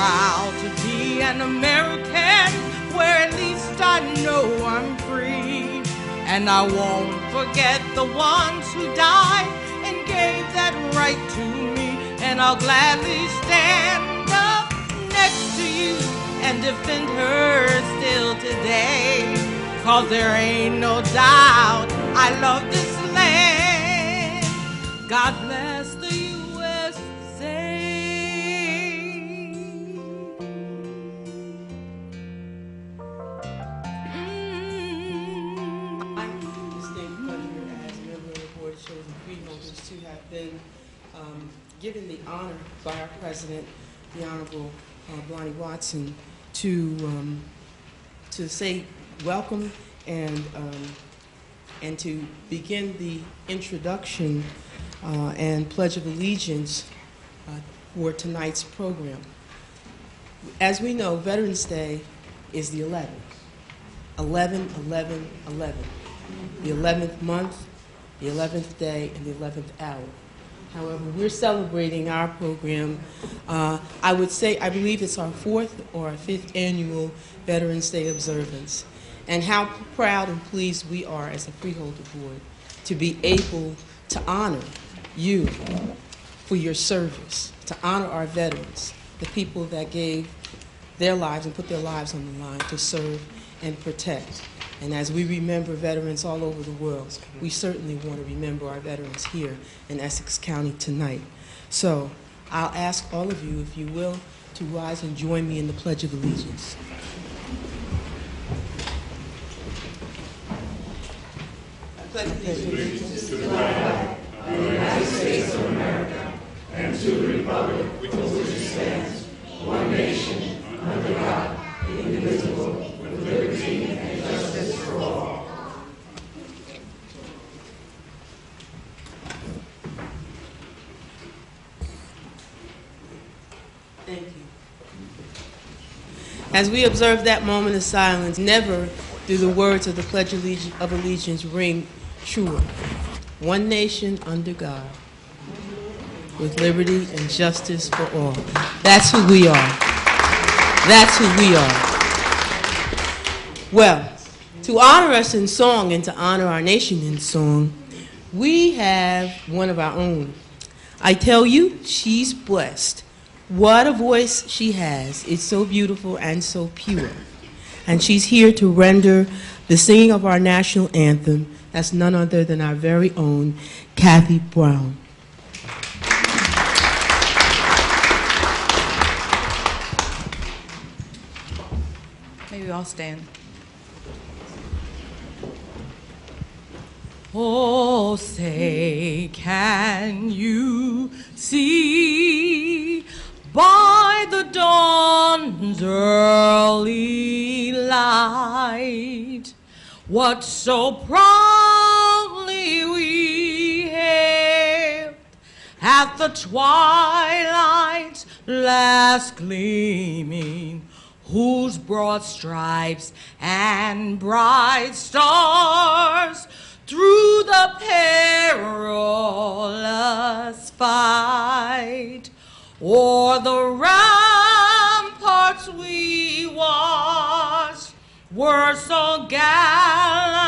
proud to be an American, where at least I know I'm free. And I won't forget the ones who died and gave that right to me. And I'll gladly stand up next to you and defend her still today. 'Cause there ain't no doubt I love this land. God bless the USA. I have the distinct pleasure as a member of the Board of Chosen Freeholders to have been given the honor by our President, the Honorable Bonnie Watson, to say welcome and to begin the introduction and Pledge of Allegiance for tonight's program. As we know, Veterans Day is the 11th. 11/11/11. The 11th month, the 11th day, and the 11th hour. However, we're celebrating our program. I believe it's our 4th or our 5th annual Veterans Day observance. And how proud and pleased we are as a Freeholder Board to be able to honor you for your service, to honor our veterans, the people that gave their lives and put their lives on the line to serve and protect. And as we remember veterans all over the world, we certainly want to remember our veterans here in Essex County tonight. So I'll ask all of you, if you will, to rise and join me in the Pledge of Allegiance. I pledge allegiance to the flag of the United States of America and to the republic for which it stands, one nation, under God, indivisible, with liberty and justice for all. Thank you. As we observe that moment of silence, never do the words of the Pledge of Allegiance ring truer. One nation under God, with liberty and justice for all. That's who we are. That's who we are. Well, to honor us in song and to honor our nation in song, we have one of our own. I tell you, she's blessed. What a voice she has. It's so beautiful and so pure. And she's here to render the singing of our national anthem. That's none other than our very own Kathy Brown. Maybe I'll stand. Oh, say, can you see by the dawn's early light what so proudly we hailed at the twilight's last gleaming, whose broad stripes and bright stars through the perilous fight o'er the ramparts we watched were so gallantly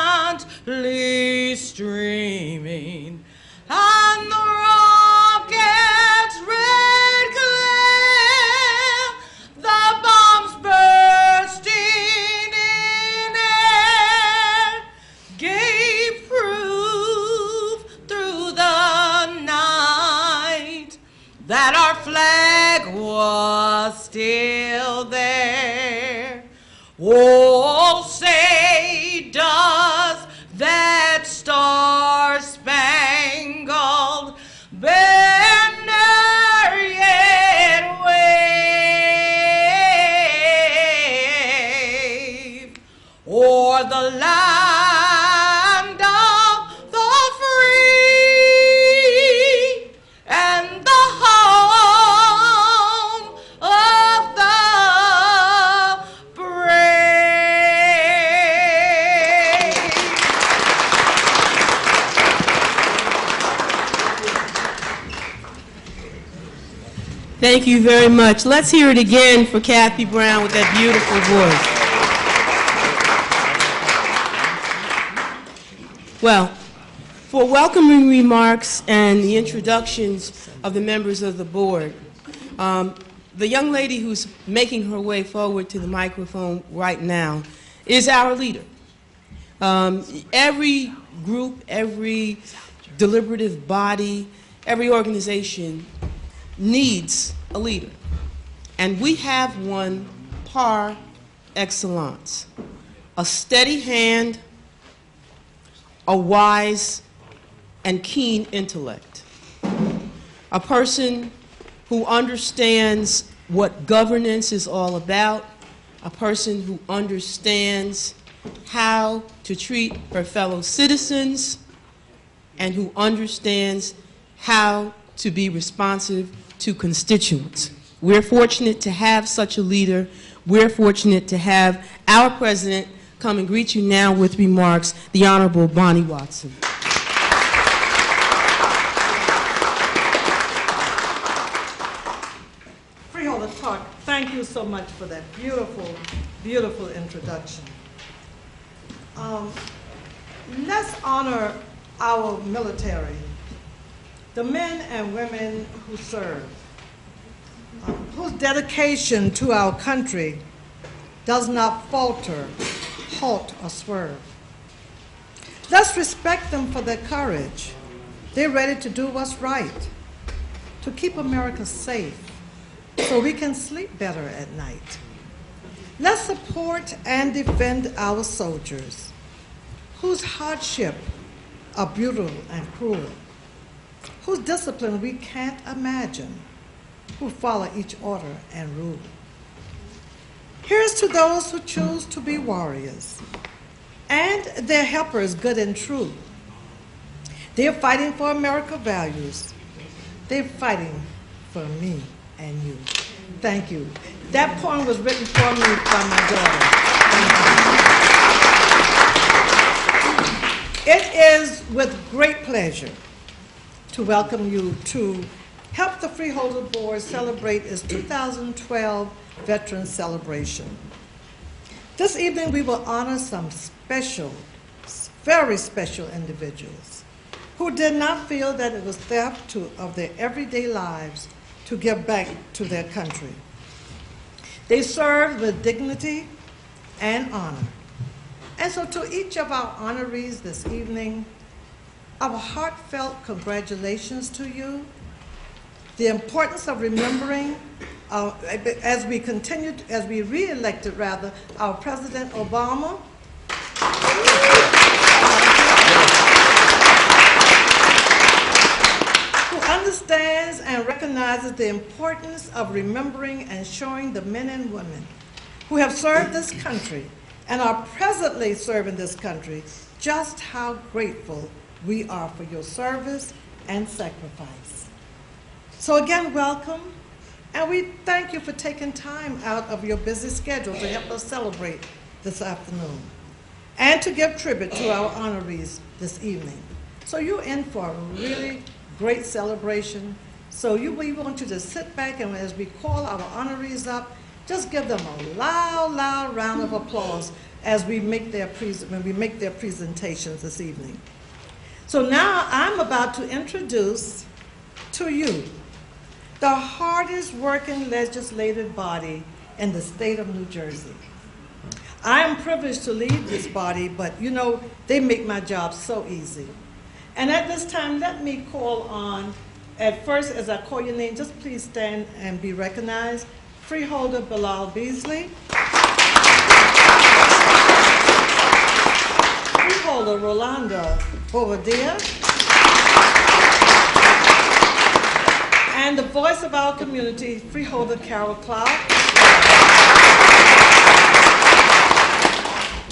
streaming, and the rocket's red glare, the bombs bursting in air, gave proof through the night that our flag was still there. Oh, say, does that star-spangled banner yet wave o'er the land of the free and the home of the Thank you very much. Let's hear it again for Kathy Brown with that beautiful voice. Well, for welcoming remarks and the introductions of the members of the board, the young lady who's making her way forward to the microphone right now is our leader. Every group, every deliberative body, every organization needs a leader. And we have one par excellence. A steady hand, a wise and keen intellect. A person who understands what governance is all about. A person who understands how to treat her fellow citizens and who understands how to be responsive to constituents. We're fortunate to have such a leader. We're fortunate to have our president come and greet you now with remarks, the Honorable Bonnie Watson. Freeholder Park, thank you so much for that beautiful, beautiful introduction. Let's honor our military, the men and women who serve, whose dedication to our country does not falter, halt, or swerve. Let's respect them for their courage. They're ready to do what's right, to keep America safe so we can sleep better at night. Let's support and defend our soldiers, whose hardship are brutal and cruel, whose discipline we can't imagine, who follow each order and rule. Here's to those who choose to be warriors, and their helpers good and true. They're fighting for American values. They're fighting for me and you. Thank you. That poem was written for me by my daughter. It is with great pleasure to welcome you to help the Freeholder Board celebrate its 2012 Veterans Celebration. This evening we will honor some special, very special individuals who did not feel that it was theft of their everyday lives to give back to their country. They served with dignity and honor. And so to each of our honorees this evening, our heartfelt congratulations to you. The importance of remembering, as we re-elected our President Obama. Who understands and recognizes the importance of remembering and showing the men and women who have served this country and are presently serving this country just how grateful we are for your service and sacrifice. So again, welcome, and we thank you for taking time out of your busy schedule to help us celebrate this afternoon and to give tribute to our honorees this evening. So you're in for a really great celebration. So we want you to sit back, and as we call our honorees up, just give them a loud, loud round of applause as we make their presentations this evening. So now I'm about to introduce to you the hardest working legislative body in the state of New Jersey. I am privileged to lead this body, but you know, they make my job so easy. And at this time, let me call on, at first, as I call your name, just please stand and be recognized. Freeholder Bilal Beasley. Freeholder Rolanda Bovadilla. And the voice of our community, Freeholder Carol Clark.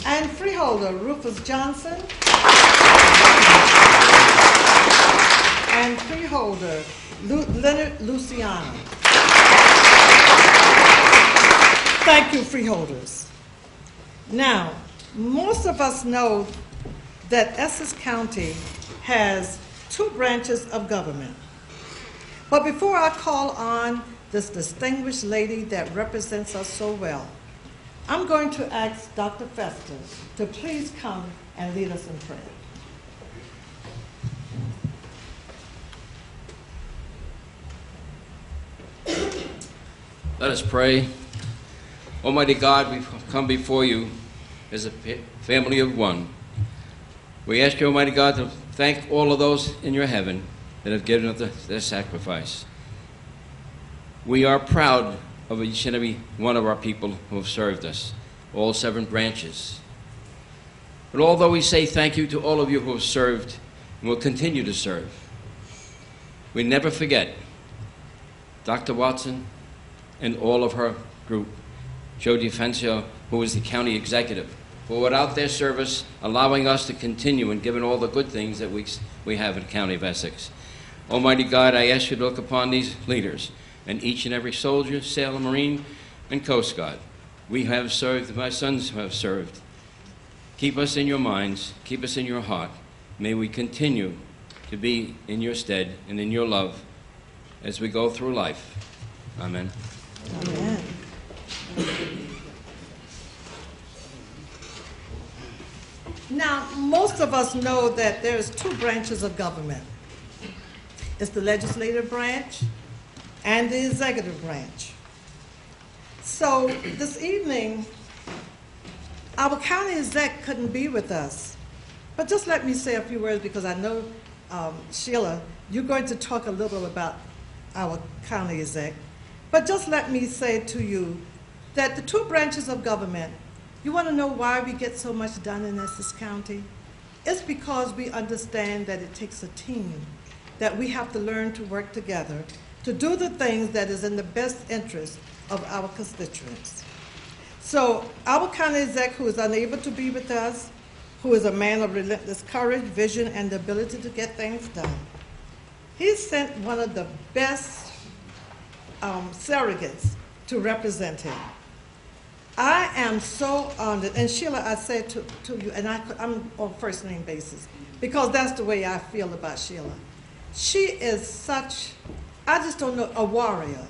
And Freeholder Rufus Johnson. And Freeholder Leonard Luciano. Thank you, Freeholders. Now, most of us know that Essex County has two branches of government. But before I call on this distinguished lady that represents us so well, I'm going to ask Dr. Fester to please come and lead us in prayer. Let us pray. Almighty God, we come before you as a family of one. We ask you, Almighty God, to thank all of those in your heaven that have given up their sacrifice. We are proud of each and every one of our people who have served us, all 7 branches. But although we say thank you to all of you who have served and will continue to serve, we never forget Dr. Watson and all of her group, Joe DeFencio, who is the county executive, for without their service, allowing us to continue and giving all the good things that we have in the county of Essex. Almighty God, I ask you to look upon these leaders and each and every soldier, sailor, marine, and Coast Guard. We have served, my sons have served. Keep us in your minds, keep us in your heart. May we continue to be in your stead and in your love as we go through life. Amen. Amen. Now, most of us know that there's 2 branches of government. It's the legislative branch and the executive branch. So this evening, our county exec couldn't be with us. But just let me say a few words because I know, Sheila, you're going to talk a little about our county exec. But just let me say to you that the 2 branches of government, you want to know why we get so much done in Essex County? It's because we understand that it takes a team, that we have to learn to work together to do the things that is in the best interest of our constituents. So our county exec, who is unable to be with us, who is a man of relentless courage, vision, and the ability to get things done, he sent one of the best surrogates to represent him. I am so honored, and Sheila, I said to you, and I'm on first name basis, because that's the way I feel about Sheila. She is such, I just don't know, a warrior.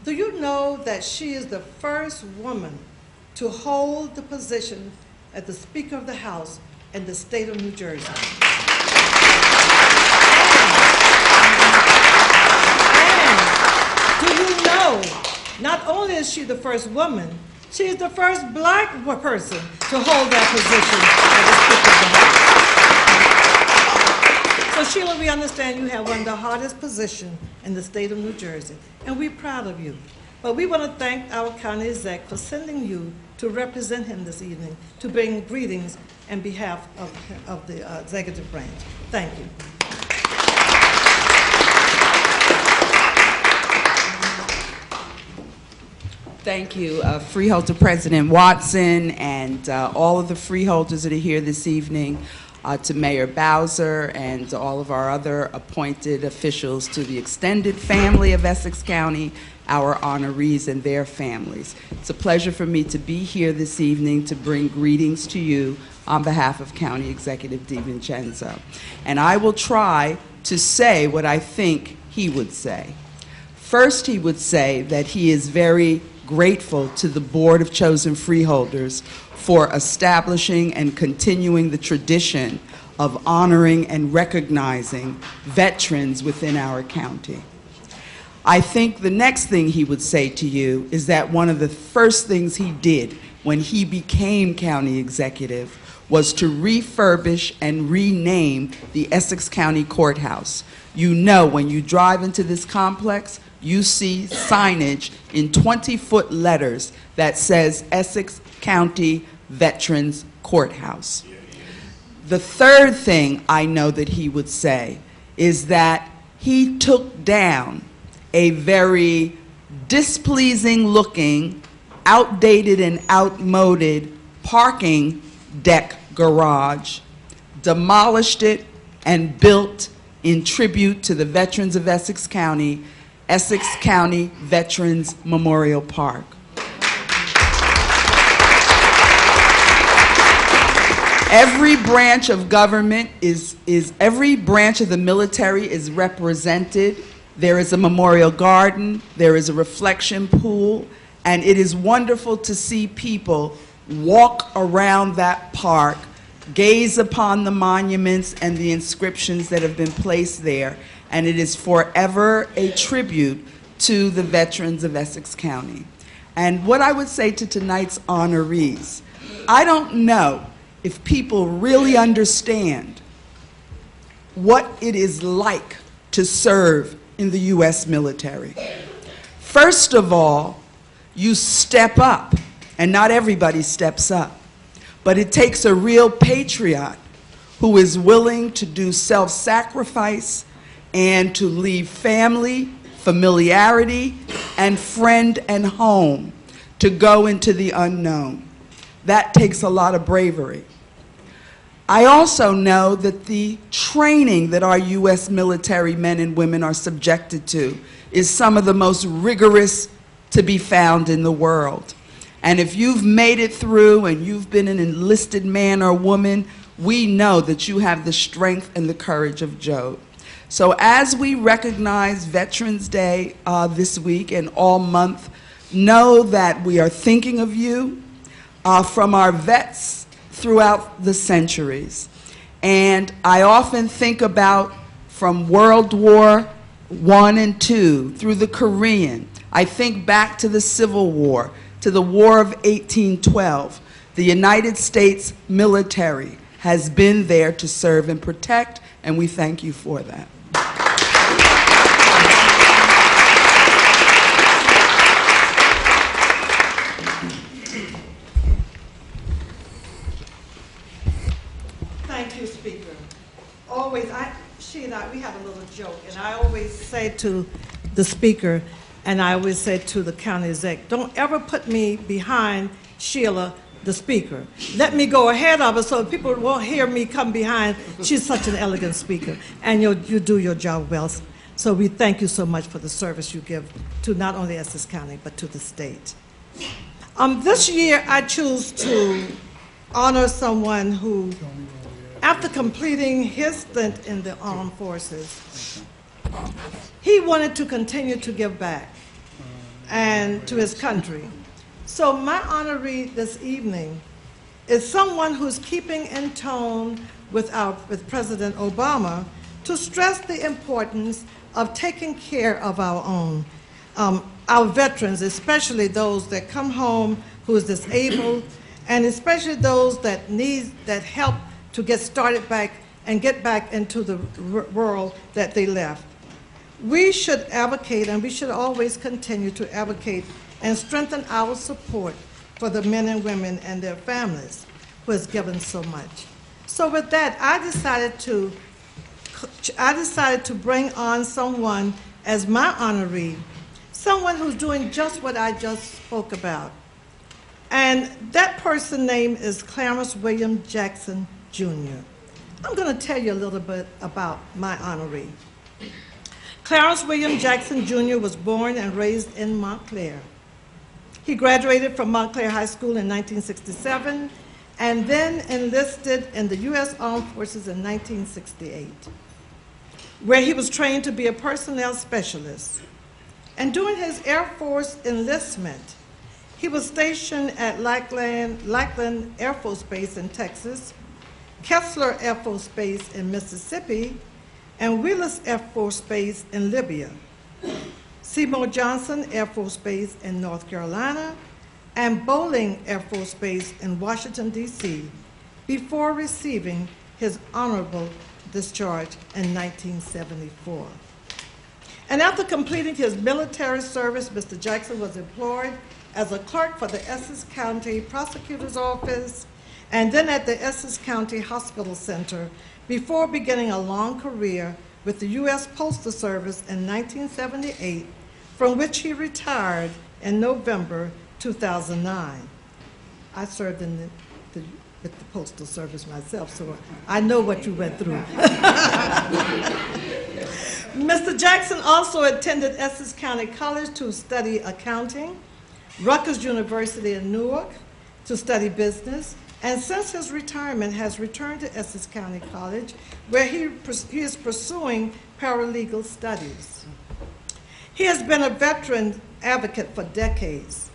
Do you know that she is the first woman to hold the position as the Speaker of the House in the state of New Jersey? And do you know, not only is she the first woman, she is the first black person to hold that position as the Speaker of the House. So Sheila, we understand you have one of the hardest positions in the state of New Jersey, and we're proud of you. But we want to thank our county exec for sending you to represent him this evening, to bring greetings on behalf of the executive branch. Thank you. Thank you, Freeholder President Watson, and all of the freeholders that are here this evening, to Mayor Bowser, and to all of our other appointed officials, to the extended family of Essex County, our honorees and their families. It's a pleasure for me to be here this evening to bring greetings to you on behalf of County Executive DiVincenzo. And I will try to say what I think he would say. First, he would say that he is very grateful to the Board of Chosen Freeholders for establishing and continuing the tradition of honoring and recognizing veterans within our county. I think the next thing he would say to you is that one of the first things he did when he became county executive was to refurbish and rename the Essex County Courthouse. You know, when you drive into this complex, you see signage in 20-foot letters that says Essex County Veterans Courthouse. The third thing I know that he would say is that he took down a very displeasing looking, outdated and outmoded parking deck garage, demolished it, and built in tribute to the veterans of Essex County Veterans Memorial Park. Every branch of government every branch of the military is represented There is a memorial garden, there is a reflection pool, and it is wonderful to see people walk around that park, gaze upon the monuments and the inscriptions that have been placed there, and it is forever a tribute to the veterans of Essex County. And what I would say to tonight's honorees, I don't know if people really understand what it is like to serve in the U.S. military. First of all, you step up, and not everybody steps up, but it takes a real patriot who is willing to do self-sacrifice and to leave family, familiarity, and friend and home to go into the unknown. That takes a lot of bravery. I also know that the training that our U.S. military men and women are subjected to is some of the most rigorous to be found in the world. And if you've made it through and you've been an enlisted man or woman, we know that you have the strength and the courage of Job. So as we recognize Veterans Day this week and all month, know that we are thinking of you from our vets throughout the centuries. And I often think about from World War I and II through the Korean. I think back to the Civil War, to the War of 1812. The United States military has been there to serve and protect, and we thank you for that. Thank you, Speaker. Always, she and I, we have a little joke, and I always say to the Speaker, and I always say to the county exec, don't ever put me behind Sheila, the Speaker. Let me go ahead of her so people won't hear me come behind. She's such an elegant speaker, and you do your job well. So we thank you so much for the service you give to not only Essex County, but to the state. This year, I choose to honor someone who, after completing his stint in the armed forces, he wanted to continue to give back and to his country. So my honoree this evening is someone who's keeping in tone with President Obama to stress the importance of taking care of our own, our veterans, especially those that come home who is disabled, and especially those that need that help to get started back and get back into the world that they left. We should advocate, and we should always continue to advocate and strengthen our support for the men and women and their families who has given so much. So with that, I decided to bring on someone as my honoree, someone who's doing just what I just spoke about. And that person's name is Clarence William Jackson, Jr. I'm going to tell you a little bit about my honoree. Clarence William Jackson, Jr. was born and raised in Montclair. He graduated from Montclair High School in 1967 and then enlisted in the U.S. Armed Forces in 1968, where he was trained to be a personnel specialist. And during his Air Force enlistment, he was stationed at Lackland Air Force Base in Texas, Kessler Air Force Base in Mississippi, and Willis Air Force Base in Libya, Seymour Johnson Air Force Base in North Carolina, and Bowling Air Force Base in Washington, D.C., before receiving his honorable discharge in 1974. And after completing his military service, Mr. Jackson was employed as a clerk for the Essex County Prosecutor's Office, and then at the Essex County Hospital Center, before beginning a long career with the U.S. Postal Service in 1978, from which he retired in November 2009. I served with the Postal Service myself, so I know what you went through. Mr. Jackson also attended Essex County College to study accounting, Rutgers University in Newark to study business, and since his retirement has returned to Essex County College, where he is pursuing paralegal studies. He has been a veteran advocate for decades.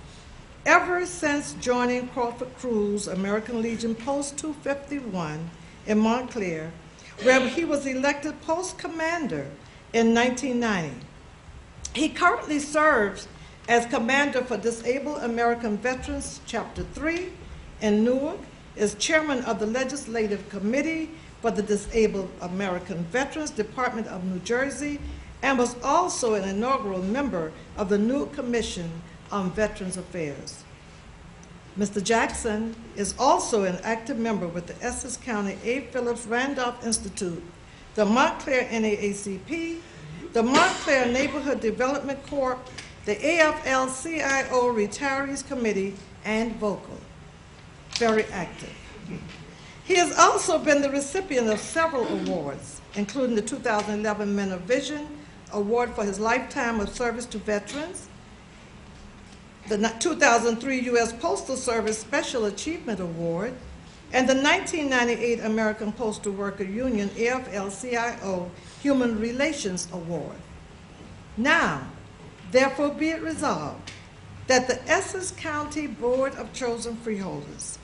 Ever since joining Crawford Crew's American Legion Post 251 in Montclair, where he was elected post commander in 1990. He currently serves as commander for Disabled American Veterans, Chapter 3 in Newark, is chairman of the Legislative Committee for the Disabled American Veterans, Department of New Jersey, and was also an inaugural member of the Newark Commission on Veterans Affairs. Mr. Jackson is also an active member with the Essex County A. Phillips Randolph Institute, the Montclair NAACP, the Montclair Neighborhood Development Corp., the AFL-CIO Retirees Committee, and vocal. Very active. He has also been the recipient of several awards, including the 2011 Men of Vision Award for his lifetime of service to veterans, the 2003 U.S. Postal Service Special Achievement Award, and the 1998 American Postal Worker Union AFL-CIO Human Relations Award. Now, therefore be it resolved that the Essex County Board of Chosen Freeholders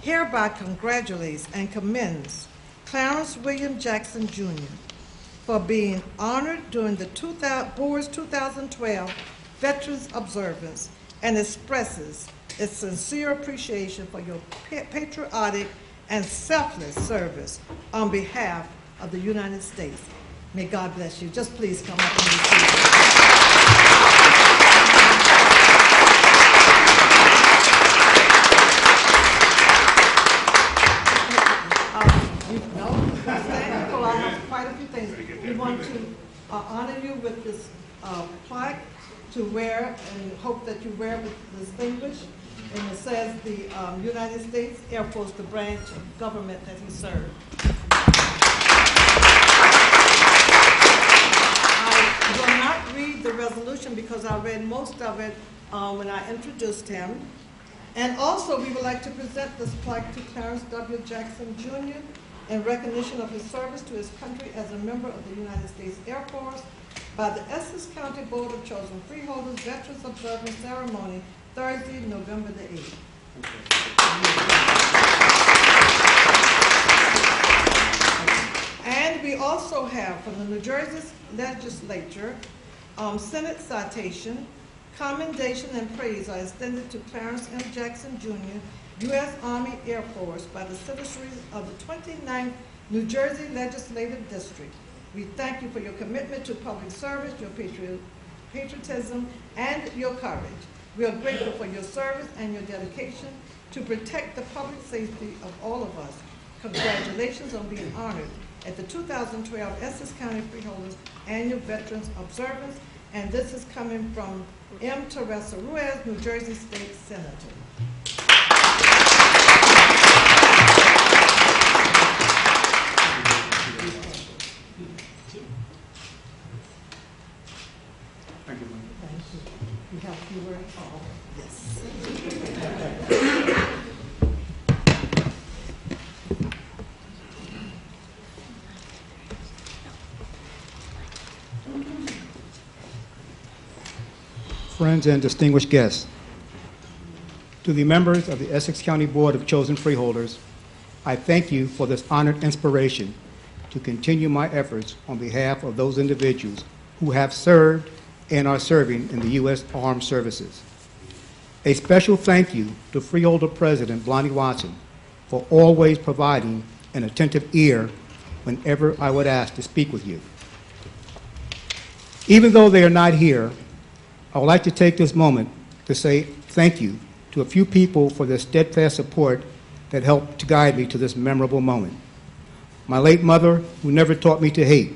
hereby congratulates and commends Clarence William Jackson Jr. for being honored during the Board's 2012 Veterans Observance and expresses its sincere appreciation for your patriotic and selfless service on behalf of the United States. May God bless you. Just please come up and receive it. Quite a few things. We want to honor you with this plaque to wear, and hope that you wear with distinguished. And it says the United States Air Force, the branch of government that he served. I will not read the resolution because I read most of it when I introduced him. And also, we would like to present this plaque to Clarence W. Jackson Jr. in recognition of his service to his country as a member of the United States Air Force by the Essex County Board of Chosen Freeholders Veterans Observance Ceremony, Thursday, November the 8th. And we also have from the New Jersey Legislature, Senate citation, commendation and praise are extended to Clarence M. Jackson Jr., U.S. Army Air Force by the citizenry of the 29th New Jersey Legislative District. We thank you for your commitment to public service, your patriotism, and your courage. We are grateful for your service and your dedication to protect the public safety of all of us. Congratulations on being honored at the 2012 Essex County Freeholders Annual Veterans Observance, and this is coming from M. Teresa Ruiz, New Jersey State Senator. Thank you. Thank you. You have a few words? Oh, yes. Friends and distinguished guests, to the members of the Essex County Board of Chosen Freeholders, I thank you for this honored inspiration to continue my efforts on behalf of those individuals who have served and are serving in the U.S. Armed Services. A special thank you to Freeholder President Blondie Watson for always providing an attentive ear whenever I would ask to speak with you. Even though they are not here, I would like to take this moment to say thank you to a few people for their steadfast support that helped to guide me to this memorable moment. My late mother, who never taught me to hate.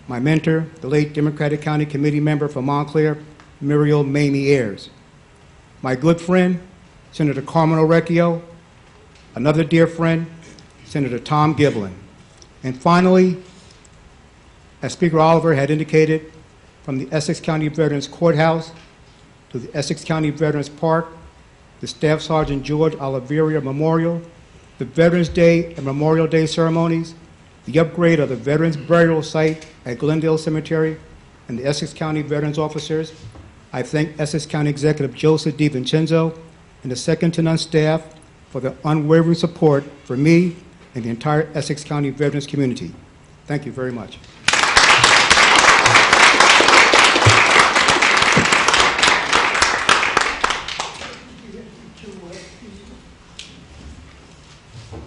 My mentor, the late Democratic County Committee member for Montclair, Muriel Mamie Ayers. My good friend, Senator Carmen Orecchio. Another dear friend, Senator Tom Giblin. And finally, as Speaker Oliver had indicated, from the Essex County Veterans Courthouse to the Essex County Veterans Park, the Staff Sergeant George Oliveria Memorial, the Veterans Day and Memorial Day ceremonies, the upgrade of the Veterans Burial Site at Glendale Cemetery, and the Essex County Veterans Officers. I thank Essex County Executive Joseph DiVincenzo and the second-to-none staff for the unwavering support for me and the entire Essex County Veterans community. Thank you very much.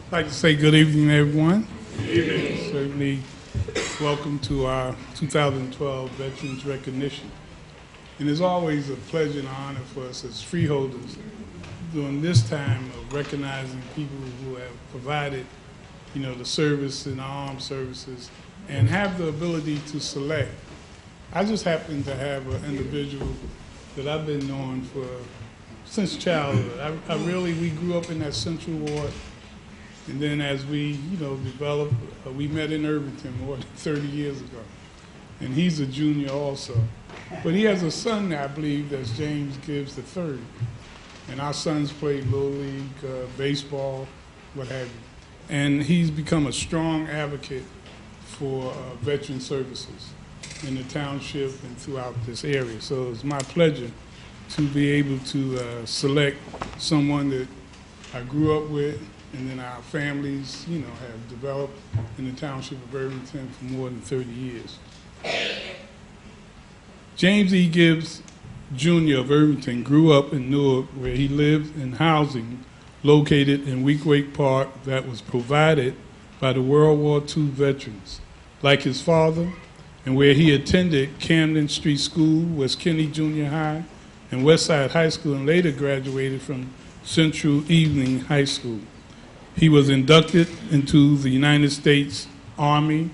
I'd like to say good evening, everyone. Good evening. Certainly welcome to our 2012 Veterans Recognition. And it's always a pleasure and honor for us as freeholders during this time of recognizing people who have provided, the service in the armed services and have the ability to select. I just happen to have an individual that I've been knowing since childhood. We grew up in that Central Ward. And then as we, developed, we met in Irvington more than 30 years ago. And he's a junior also. But he has a son, I believe, that's James Gibbs III. And our sons played Little League, baseball, what have you. And he's become a strong advocate for veteran services in the township and throughout this area. So it's my pleasure to be able to select someone that I grew up with, and then our families, have developed in the township of Irvington for more than 30 years. James E. Gibbs, Jr. of Irvington grew up in Newark, where he lived in housing located in Weequahic Park that was provided by the World War II veterans, like his father, and where he attended Camden Street School, West Kenny Junior High, and Westside High School, and later graduated from Central Evening High School. He was inducted into the United States Army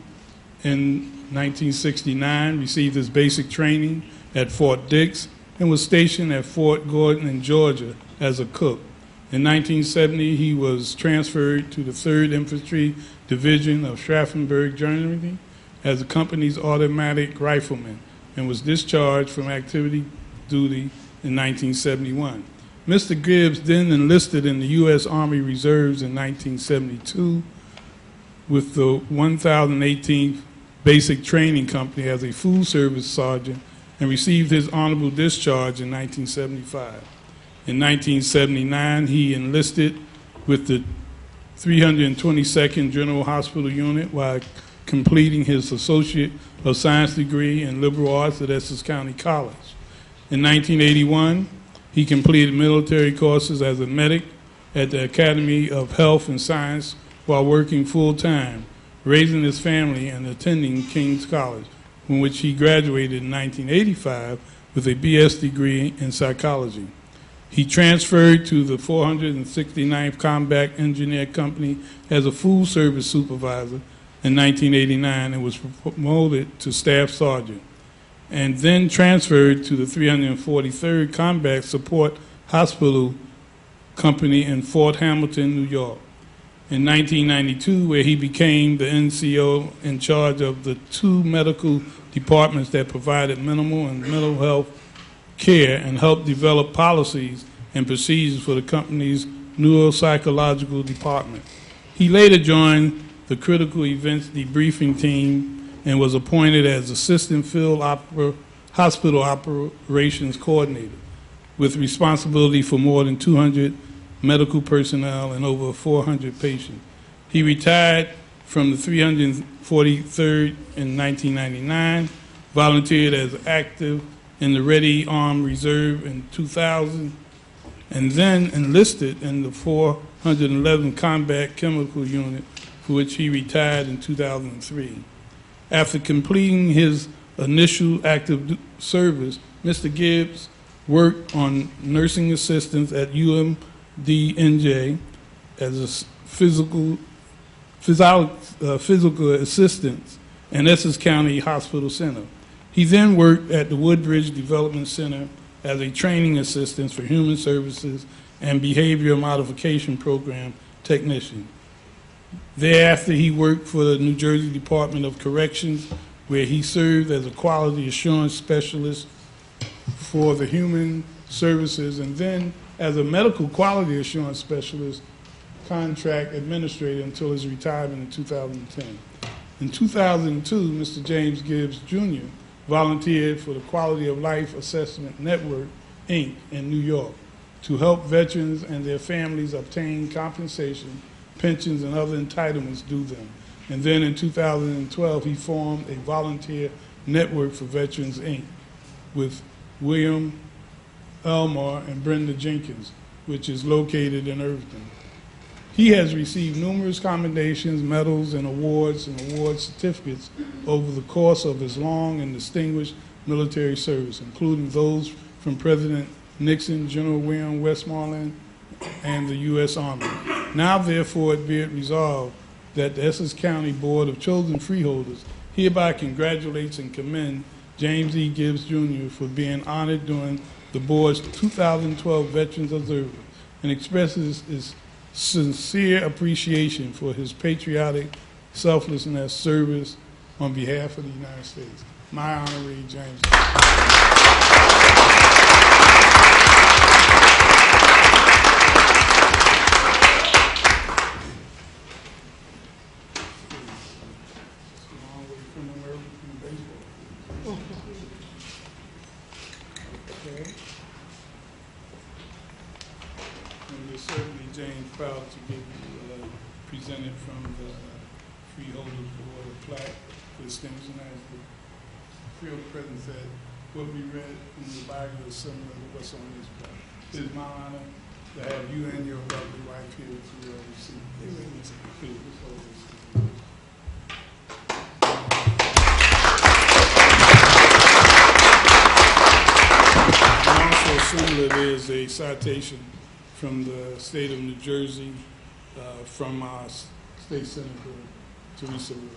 in 1969, received his basic training at Fort Dix, and was stationed at Fort Gordon in Georgia as a cook. In 1970, he was transferred to the 3rd Infantry Division of Schaffenburg, Germany, as the company's automatic rifleman, and was discharged from active duty in 1971. Mr. Gibbs then enlisted in the U.S. Army Reserves in 1972 with the 1018th Basic Training Company as a food service sergeant and received his honorable discharge in 1975. In 1979, he enlisted with the 322nd General Hospital Unit while completing his Associate of Science degree in Liberal Arts at Essex County College. In 1981, he completed military courses as a medic at the Academy of Health and Science while working full-time, raising his family and attending King's College, from which he graduated in 1985 with a BS degree in psychology. He transferred to the 469th Combat Engineer Company as a food service supervisor in 1989 and was promoted to staff sergeant, and then transferred to the 343rd Combat Support Hospital Company in Fort Hamilton, New York. In 1992, where he became the NCO in charge of the 2 medical departments that provided minimal and mental health care and helped develop policies and procedures for the company's neuropsychological department. He later joined the critical events debriefing team and was appointed as Assistant Field Hospital Operations Coordinator with responsibility for more than 200 medical personnel and over 400 patients. He retired from the 343rd in 1999, volunteered as active in the Ready Armed Reserve in 2000, and then enlisted in the 411th Combat Chemical Unit, for which he retired in 2003. After completing his initial active service, Mr. Gibbs worked on nursing assistance at UMDNJ as a physical assistant in Essex County Hospital Center. He then worked at the Woodbridge Development Center as a training assistant for human services and behavior modification program technician. Thereafter, he worked for the New Jersey Department of Corrections, where he served as a quality assurance specialist for the human services, and then as a medical quality assurance specialist contract administrator until his retirement in 2010. In 2002, Mr. James Gibbs, Jr. volunteered for the Quality of Life Assessment Network, Inc. in New York to help veterans and their families obtain compensation, pensions, and other entitlements due them. And then in 2012, he formed a volunteer network for Veterans, Inc. with William Elmore and Brenda Jenkins, which is located in Irvington. He has received numerous commendations, medals, and award certificates over the course of his long and distinguished military service, including those from President Nixon, General William Westmoreland, and the U.S. Army. Now, therefore, it be it resolved that the Essex County Board of Chosen Freeholders hereby congratulates and commend James E. Gibbs, Jr. for being honored during the board's 2012 Veterans Observance and expresses his sincere appreciation for his patriotic, selflessness service on behalf of the United States. My honoree, James. Certainly, James, proud to give you presented from the Freeholders Board a plaque for distinction. As the Freeholder President said, what we read from the Bible is similar to what's on this plaque. It is my honor to have you and your lovely wife here to receive this. And also similar, there's a citation from the state of New Jersey, from our state senator, Teresa Rivera.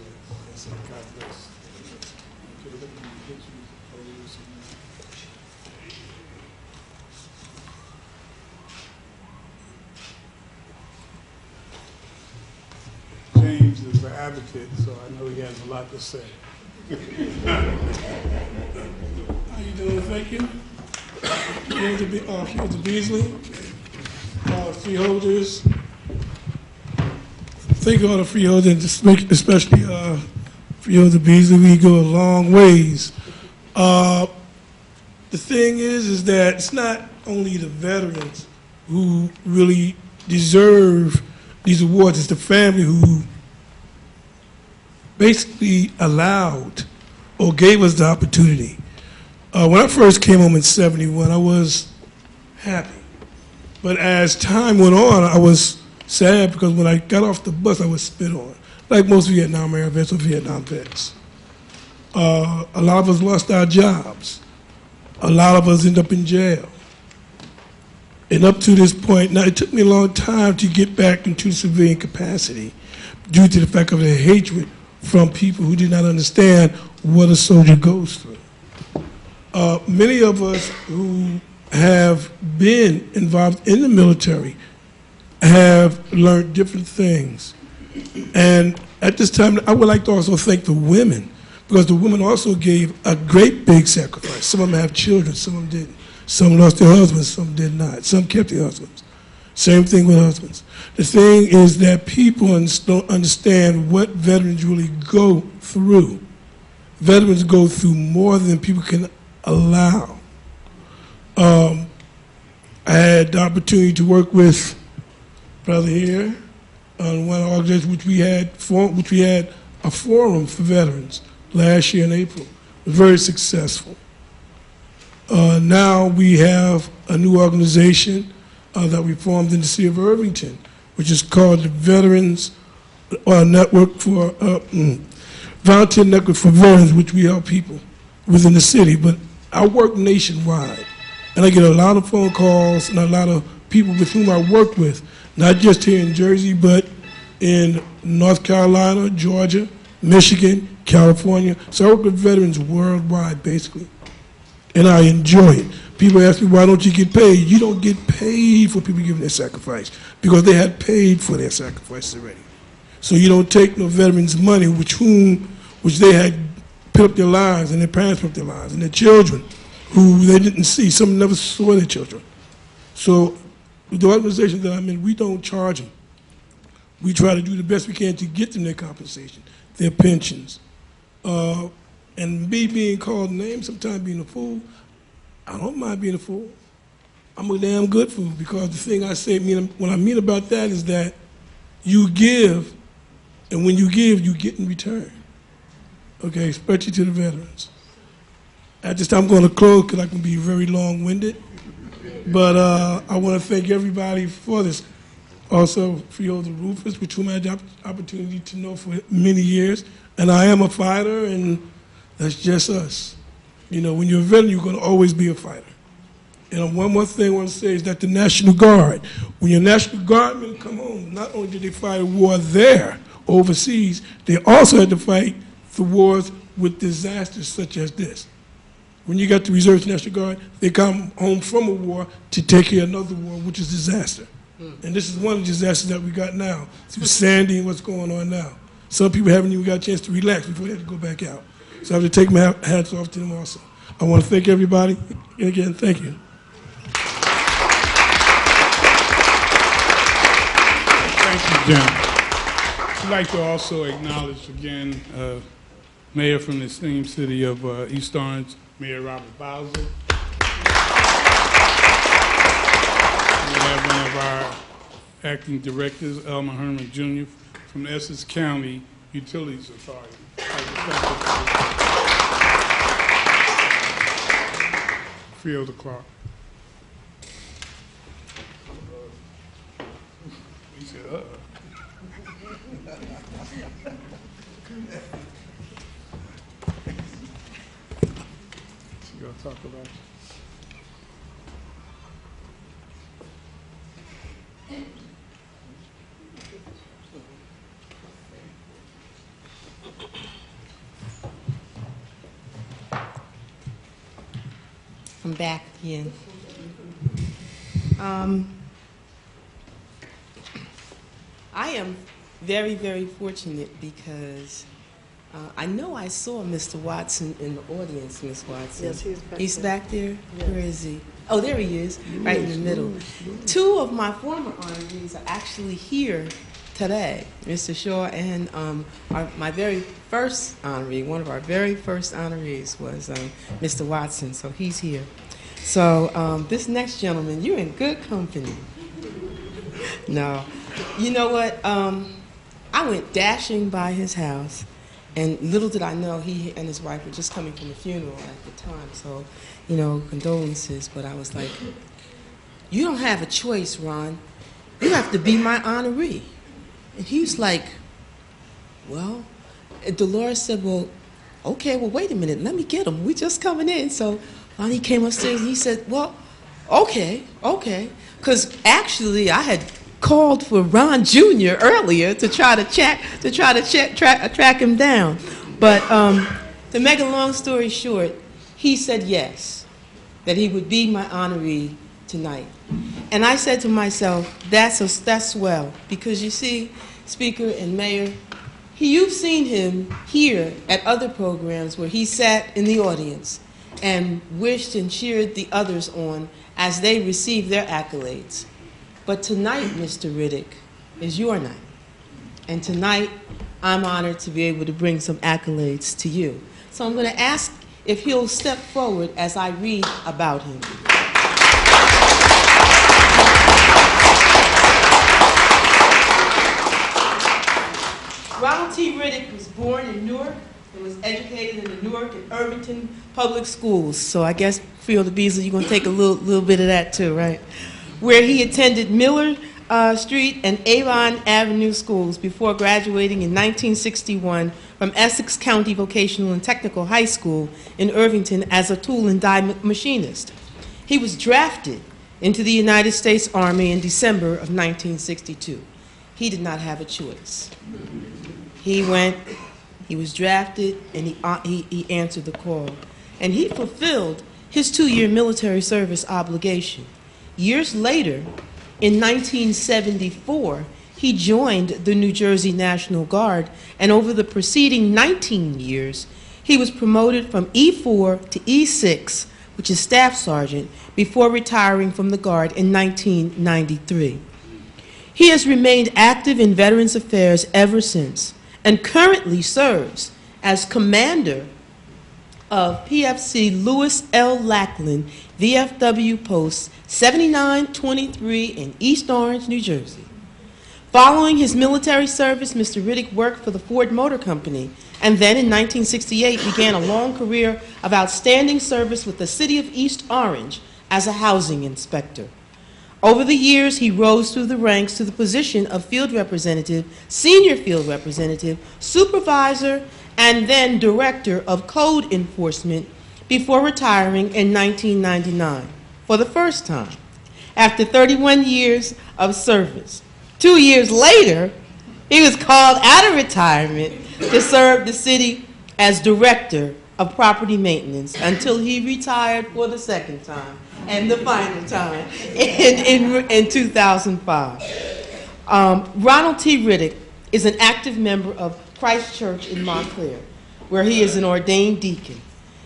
God bless. Okay, let me get you over this again. James is an advocate, so I know he has a lot to say. How you doing? Thank you. Here's the Beasley. Freeholders. Thank all the freeholders, especially Freeholder Beasley. We go a long ways. The thing is that it's not only the veterans who really deserve these awards, it's the family who basically allowed or gave us the opportunity. When I first came home in '71, I was happy. But as time went on, I was sad because when I got off the bus, I was spit on, like most Vietnam-era vets or Vietnam vets. A lot of us lost our jobs. A lot of us ended up in jail. And up to this point, now it took me a long time to get back into civilian capacity due to the fact of the hatred from people who did not understand what a soldier goes through. Many of us who have been involved in the military have learned different things. And at this time, I would like to also thank the women, because the women also gave a great big sacrifice. Some of them have children, some of them didn't. Some lost their husbands, some did not. Some kept their husbands. Same thing with husbands. The thing is that people don't understand what veterans really go through. Veterans go through more than people can allow. I had the opportunity to work with brother here on one organization which we had a forum for veterans last year in April. It was very successful. Now we have a new organization that we formed in the city of Irvington, which is called the Veterans Network for Volunteer Network for Veterans, which we help people within the city. But I work nationwide. And I get a lot of phone calls and a lot of people with whom I work with, not just here in Jersey, but in North Carolina, Georgia, Michigan, California. So I work with veterans worldwide, basically. And I enjoy it. People ask me, why don't you get paid? You don't get paid for people giving their sacrifice, because they had paid for their sacrifice already. So you don't take no veterans' money, which they had put up their lives, and their parents put up their lives, and their children, who they didn't see. Some never saw their children. So the organization that I'm in, we don't charge them. We try to do the best we can to get them their compensation, their pensions. And And me being called names, sometimes being a fool, I don't mind being a fool. I'm a damn good fool, because the thing I say, when I mean about that is that you give, and when you give, you get in return. Okay, especially to the veterans. At this time, I'm going to close because I can be very long-winded. But I want to thank everybody for this. Also, Freeholder Rufus, which whom I had the opportunity to know for many years. And I am a fighter, and that's just us. You know, when you're a veteran, you're going to always be a fighter. And one more thing I want to say is that the National Guard, when your National Guardmen come home, not only did they fight a war there, overseas, they also had to fight the wars with disasters such as this. When you got the Reserve National Guard, they come home from a war to take care of another war, which is disaster. And this is one of the disasters that we got now, through Sandy and what's going on now. Some people haven't even got a chance to relax before they have to go back out. So I have to take my hats off to them also. I want to thank everybody. And again, thank you. Thank you, Jim. I'd like to also acknowledge again Mayor from the esteemed city of East Orange, Mayor Robert Bowser. We have one of our acting directors, Elmer Herman Jr. from the Essex County Utilities Authority. Fielder Clark. He said, uh-oh. You gonna talk about it? I'm back again. I am very, very fortunate because I know I saw Mr. Watson in the audience, Miss Watson. Yes, he's back He's there. back there? Yes. Where is he? Oh, there he is, right in the middle. Two of my former honorees are actually here today, Mr. Shaw and my very first honoree, one of our very first honorees was Mr. Watson, so he's here. So this next gentleman, you're in good company. No. You know what? I went dashing by his house, and little did I know he and his wife were just coming from a funeral at the time. So, you know, condolences. But I was like, you don't have a choice, Ron. You have to be my honoree. And he was like, well, and Dolores said, well, okay, well, wait a minute. Let me get him. We just coming in. So Ronnie came upstairs, and he said, well, okay. Because actually, I had called for Ron Jr. earlier to try to track him down. But to make a long story short, he said yes, that he would be my honoree tonight. And I said to myself, that's swell, because you see, Speaker and Mayor, you've seen him here at other programs where he sat in the audience and wished and cheered the others on as they received their accolades. But tonight, Mr. Riddick, is your night. And tonight, I'm honored to be able to bring some accolades to you. So I'm going to ask if he'll step forward as I read about him. Ronald T. Riddick was born in Newark and was educated in the Newark and Irvington public schools. So I guess, Fielder Beasley, you're going to take a little bit of that too, right? Where he attended Miller Street and Avon Avenue schools before graduating in 1961 from Essex County Vocational and Technical High School in Irvington as a tool and die machinist. He was drafted into the United States Army in December of 1962. He did not have a choice. He went, he was drafted, and he answered the call. And he fulfilled his 2-year military service obligation. Years later, in 1974, he joined the New Jersey National Guard, and over the preceding 19 years, he was promoted from E4 to E6, which is Staff Sergeant, before retiring from the Guard in 1993. He has remained active in Veterans Affairs ever since, and currently serves as Commander of PFC Lewis L. Lackland, VFW Post 7923 in East Orange, New Jersey. Following his military service, Mr. Riddick worked for the Ford Motor Company, and then in 1968 began a long career of outstanding service with the City of East Orange as a housing inspector. Over the years, he rose through the ranks to the position of field representative, senior field representative, supervisor, and then director of code enforcement before retiring in 1999 for the first time after 31 years of service. 2 years later, he was called out of retirement to serve the city as director of property maintenance until he retired for the second time and the final time in 2005. Ronald T. Riddick is an active member of Christ Church in Montclair, where he is an ordained deacon.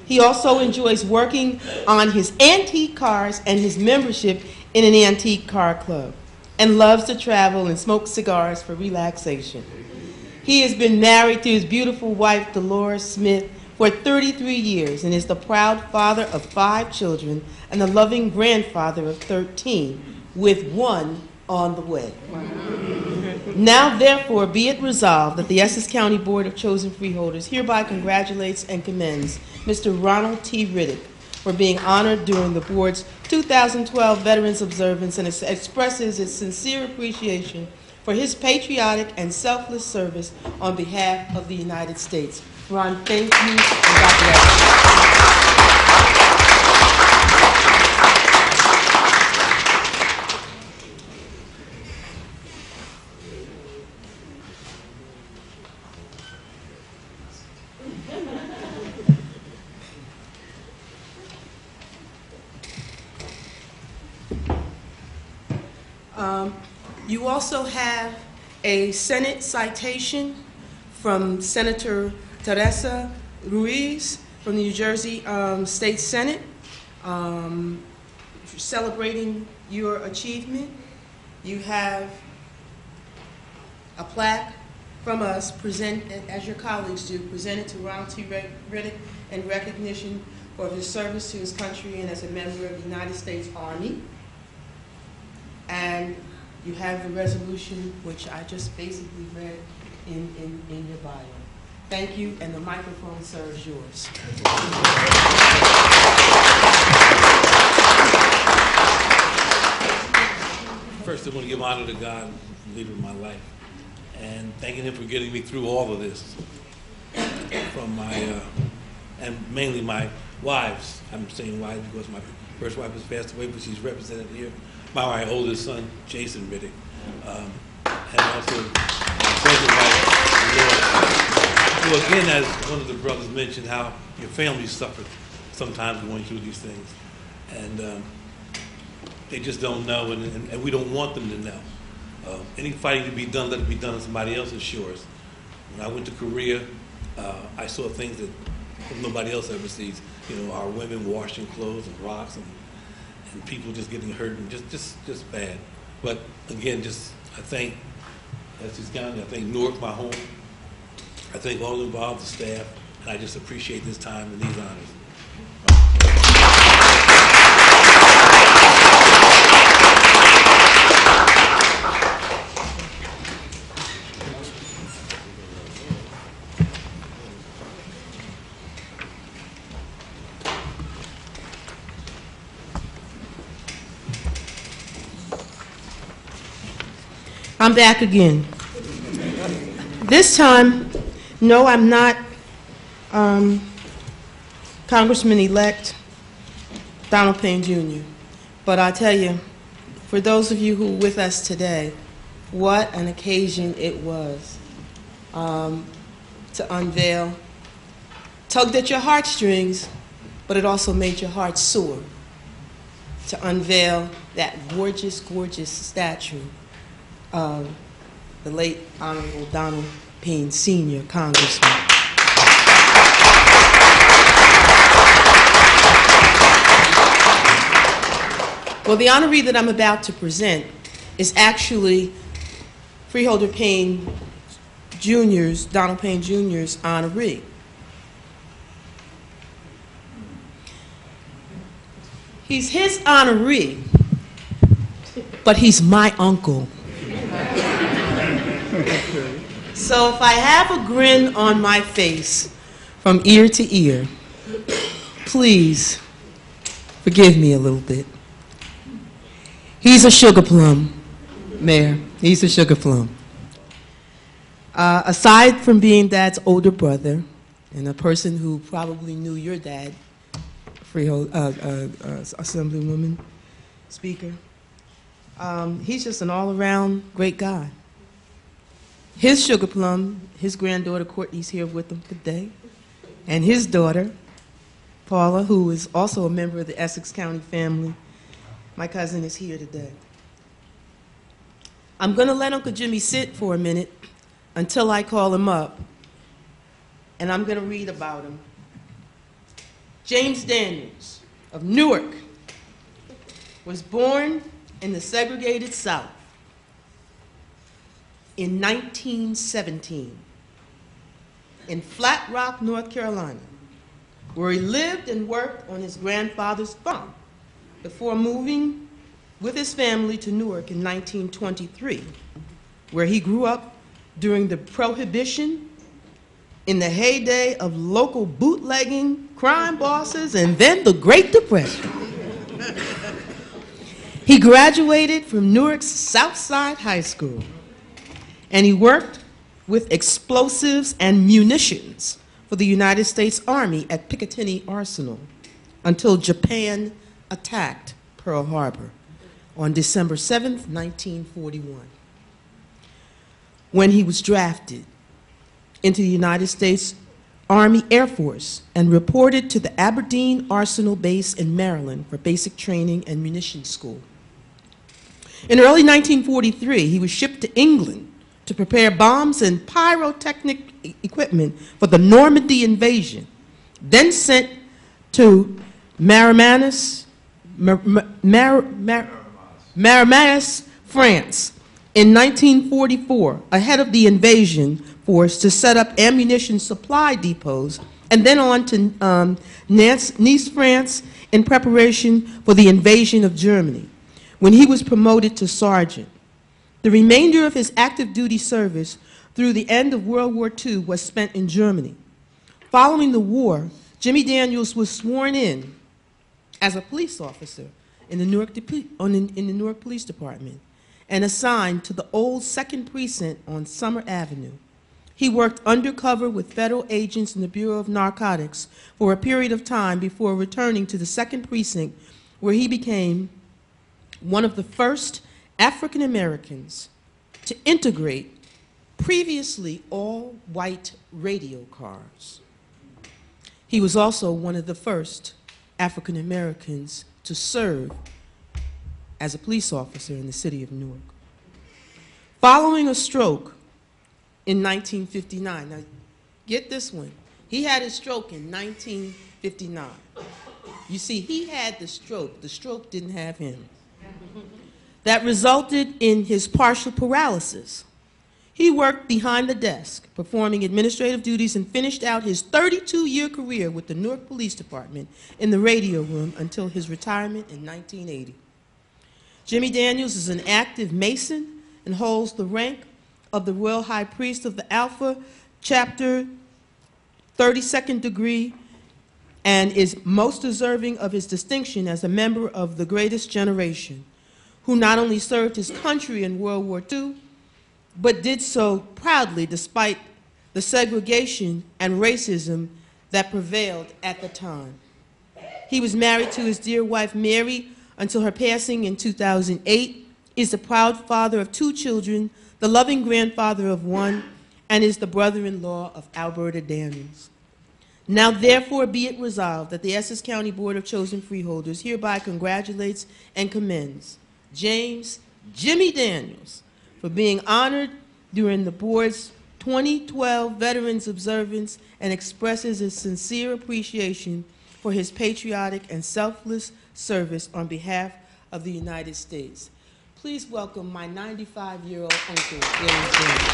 He also enjoys working on his antique cars and his membership in an antique car club, and loves to travel and smoke cigars for relaxation. He has been married to his beautiful wife, Dolores Smith, for 33 years and is the proud father of 5 children and a loving grandfather of 13, with 1 on the way. Now, therefore, be it resolved that the Essex County Board of Chosen Freeholders hereby congratulates and commends Mr. Ronald T. Riddick for being honored during the Board's 2012 Veterans Observance and expresses its sincere appreciation for his patriotic and selfless service on behalf of the United States. Ron, thank you, and God bless You also have a Senate citation from Senator Teresa Ruiz from the New Jersey State Senate, celebrating your achievement. You have a plaque from us, as your colleagues do, presented to Ronald T. Riddick in recognition for his service to his country and as a member of the United States Army. And you have the resolution, which I just basically read in your bio. Thank you, and the microphone, sir, is yours. First, I want to give honor to God, the leader of my life, and thanking him for getting me through all of this. From my, and mainly my wives. I'm saying wives because my first wife has passed away, but she's represented here. My oldest son, Jason Riddick, and also my second wife, who again, as one of the brothers mentioned, how your family suffered sometimes going through these things. And they just don't know, and we don't want them to know. Any fighting to be done, let it be done on somebody else's shores. When I went to Korea, I saw things that nobody else ever sees. You know, our women washing clothes and rocks and people just getting hurt and just bad. But again, I thank Essex County, I thank Newark, my home. I thank all involved, the staff, and I just appreciate this time and these honors. I'm back again. This time, no, I'm not Congressman-elect Donald Payne Jr. But I tell you, for those of you who are with us today, what an occasion it was to unveil, tugged at your heartstrings, but it also made your heart soar, to unveil that gorgeous, gorgeous statue of the late Honorable Donald Payne Sr., Congressman. Well, the honoree that I'm about to present is actually Freeholder Payne Jr.'s, Donald Payne Jr.'s honoree. He's his honoree, but he's my uncle. So if I have a grin on my face from ear to ear, please forgive me a little bit. He's a sugar plum, Mayor. He's a sugar plum. Aside from being Dad's older brother and a person who probably knew your dad, Assemblywoman, Speaker, he's just an all-around great guy. His sugar plum, his granddaughter Courtney's here with him today, and his daughter, Paula, who is also a member of the Essex County family. My cousin is here today. I'm going to let Uncle Jimmy sit for a minute until I call him up, and I'm going to read about him. James Daniels of Newark was born in the segregated South in 1917 in Flat Rock, North Carolina, where he lived and worked on his grandfather's farm before moving with his family to Newark in 1923, where he grew up during the Prohibition, in the heyday of local bootlegging, crime bosses, and then the Great Depression. He graduated from Newark's Southside High School, and he worked with explosives and munitions for the United States Army at Picatinny Arsenal until Japan attacked Pearl Harbor on December 7th, 1941. When he was drafted into the United States Army Air Force and reported to the Aberdeen Arsenal base in Maryland for basic training and munitions school. In early 1943, he was shipped to England to prepare bombs and pyrotechnic equipment for the Normandy invasion, then sent to Marmaris, France in 1944, ahead of the invasion force to set up ammunition supply depots, and then on to Nice, France, in preparation for the invasion of Germany, when he was promoted to sergeant. The remainder of his active duty service through the end of World War II was spent in Germany. Following the war, Jimmy Daniels was sworn in as a police officer in the Newark Police Department and assigned to the old 2nd Precinct on Summer Avenue. He worked undercover with federal agents in the Bureau of Narcotics for a period of time before returning to the 2nd Precinct, where he became one of the first African Americans to integrate previously all-white radio cars. He was also one of the first African Americans to serve as a police officer in the city of Newark. Following a stroke in 1959, now get this one, he had a stroke in 1959. You see, he had the stroke didn't have him. That resulted in his partial paralysis. He worked behind the desk, performing administrative duties, and finished out his 32-year career with the Newark Police Department in the radio room until his retirement in 1980. Jimmy Daniels is an active Mason and holds the rank of the Royal High Priest of the Alpha Chapter, 32nd degree, and is most deserving of his distinction as a member of the greatest generation, who not only served his country in World War II, but did so proudly despite the segregation and racism that prevailed at the time. He was married to his dear wife, Mary, until her passing in 2008, is the proud father of 2 children, the loving grandfather of 1, and is the brother-in-law of Alberta Daniels. Now therefore be it resolved that the Essex County Board of Chosen Freeholders hereby congratulates and commends James Jimmy Daniels for being honored during the board's 2012 Veterans Observance and expresses its sincere appreciation for his patriotic and selfless service on behalf of the United States. Please welcome my 95-year-old uncle, James Daniels.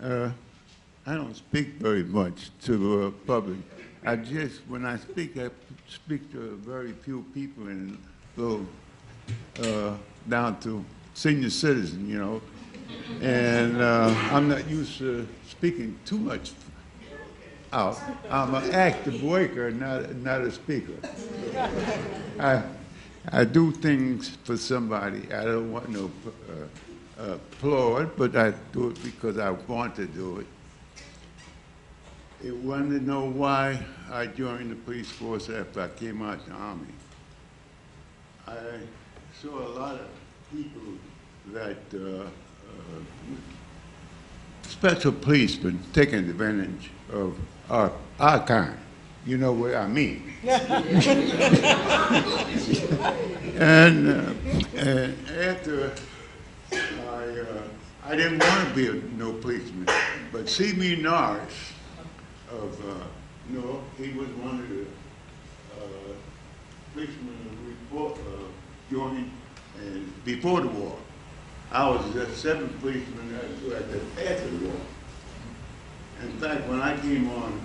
I don't speak very much to public. When I speak to very few people and little, down to senior citizen, you know. And I'm not used to speaking too much out. I'm an active worker, not a speaker. I do things for somebody. I don't want no applaud, but I do it because I want to do it. You want to know why I joined the police force after I came out of the Army. I saw a lot of people that special policemen taking advantage of our kind. You know what I mean. And after I didn't want to be no policeman, but C.B. Norris of Newark, he was one of the policemen who joined before the war. I was the 7th policeman after the war. In fact, when I came on,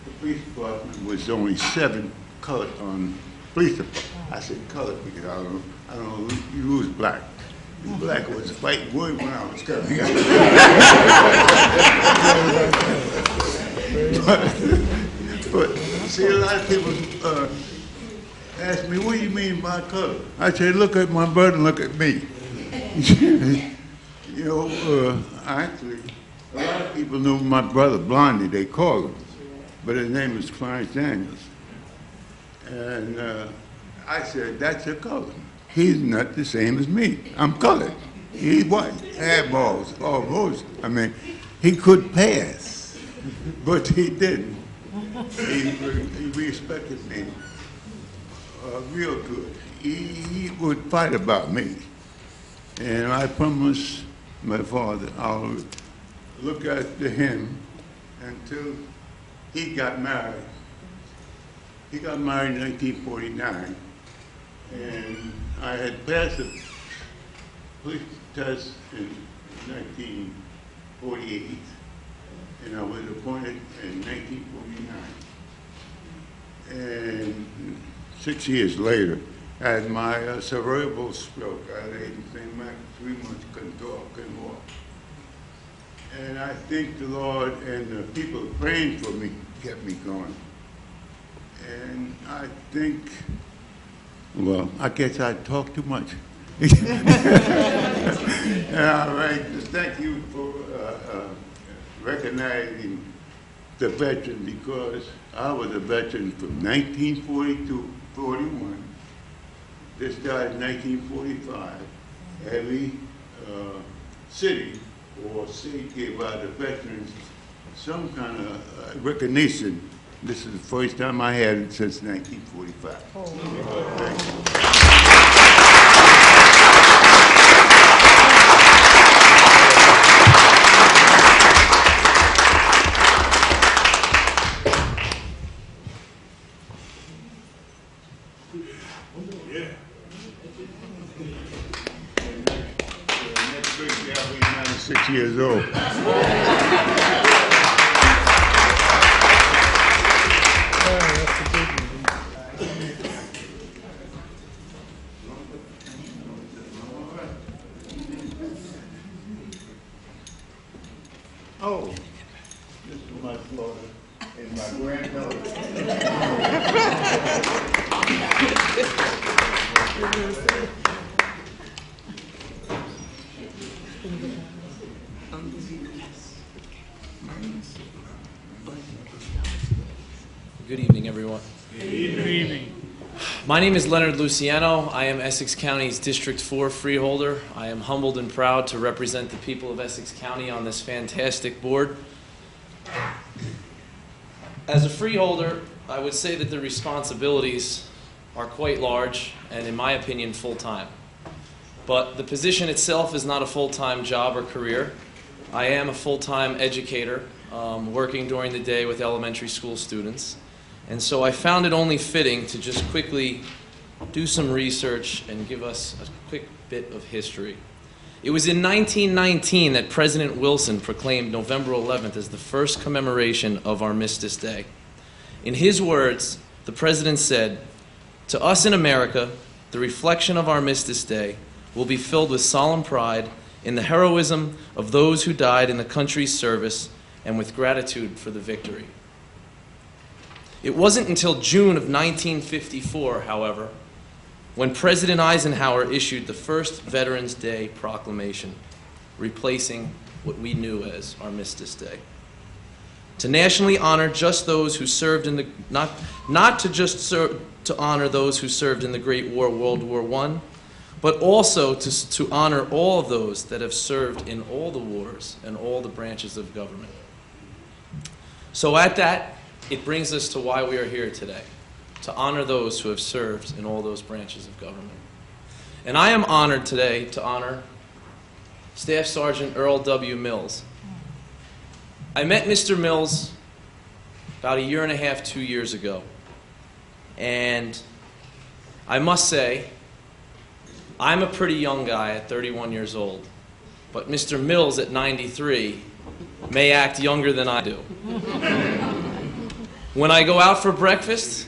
the police department was only 7 colored on police department. I said colored because I don't use black. Black was fighting wood when I was coming out. but see, a lot of people ask me, what do you mean by color? I say, look at my brother and look at me. You know, actually, a lot of people knew my brother Blondie, they called him, but his name is Clarence Daniels. And I said, that's a color. He's not the same as me. I'm colored. He's white, hairballs, almost. I mean, he could pass, but he didn't. He respected me real good. He would fight about me. And I promised my father I'll look after him until he got married. He got married in 1949, and I had passed a police test in 1948, and I was appointed in 1949. And 6 years later, I had my cerebral stroke. I had 3 months, couldn't talk, couldn't walk. And I think the Lord and the people praying for me kept me going. And I think, well, I guess I talk too much. All right, thank you for recognizing the veteran, because I was a veteran from 1942-41. This started in 1945. Every city or state gave out the veterans some kind of recognition. This is the first time I had it since 1945. Oh. Thank you. Next birthday I'll be 96 years old. Oh, this is my Florida and my granddaughter. Good evening, everyone. Good evening. My name is Leonard Luciano. I am Essex County's District 4 freeholder. I am humbled and proud to represent the people of Essex County on this fantastic board. As a freeholder, I would say that the responsibilities are quite large and, in my opinion, full-time. But the position itself is not a full-time job or career. I am a full-time educator, working during the day with elementary school students. And so I found it only fitting to just quickly do some research and give us a quick bit of history. It was in 1919 that President Wilson proclaimed November 11th as the first commemoration of Armistice Day. In his words, the president said, "To us in America, the reflection of Armistice Day will be filled with solemn pride in the heroism of those who died in the country's service and with gratitude for the victory." It wasn't until June of 1954, however, when President Eisenhower issued the first Veterans Day proclamation, replacing what we knew as Armistice Day. To nationally honor just those who served in the, not to just to honor those who served in the Great War, World War I, but also to honor all of those that have served in all the wars and all the branches of government. So at that, it brings us to why we are here today, to honor those who have served in all those branches of government. And I am honored today to honor Staff Sergeant Earl W. Mills. I met Mr. Mills about 1.5 years, 2 years ago. And I must say, I'm a pretty young guy at 31 years old, but Mr. Mills at 93 may act younger than I do. When I go out for breakfast,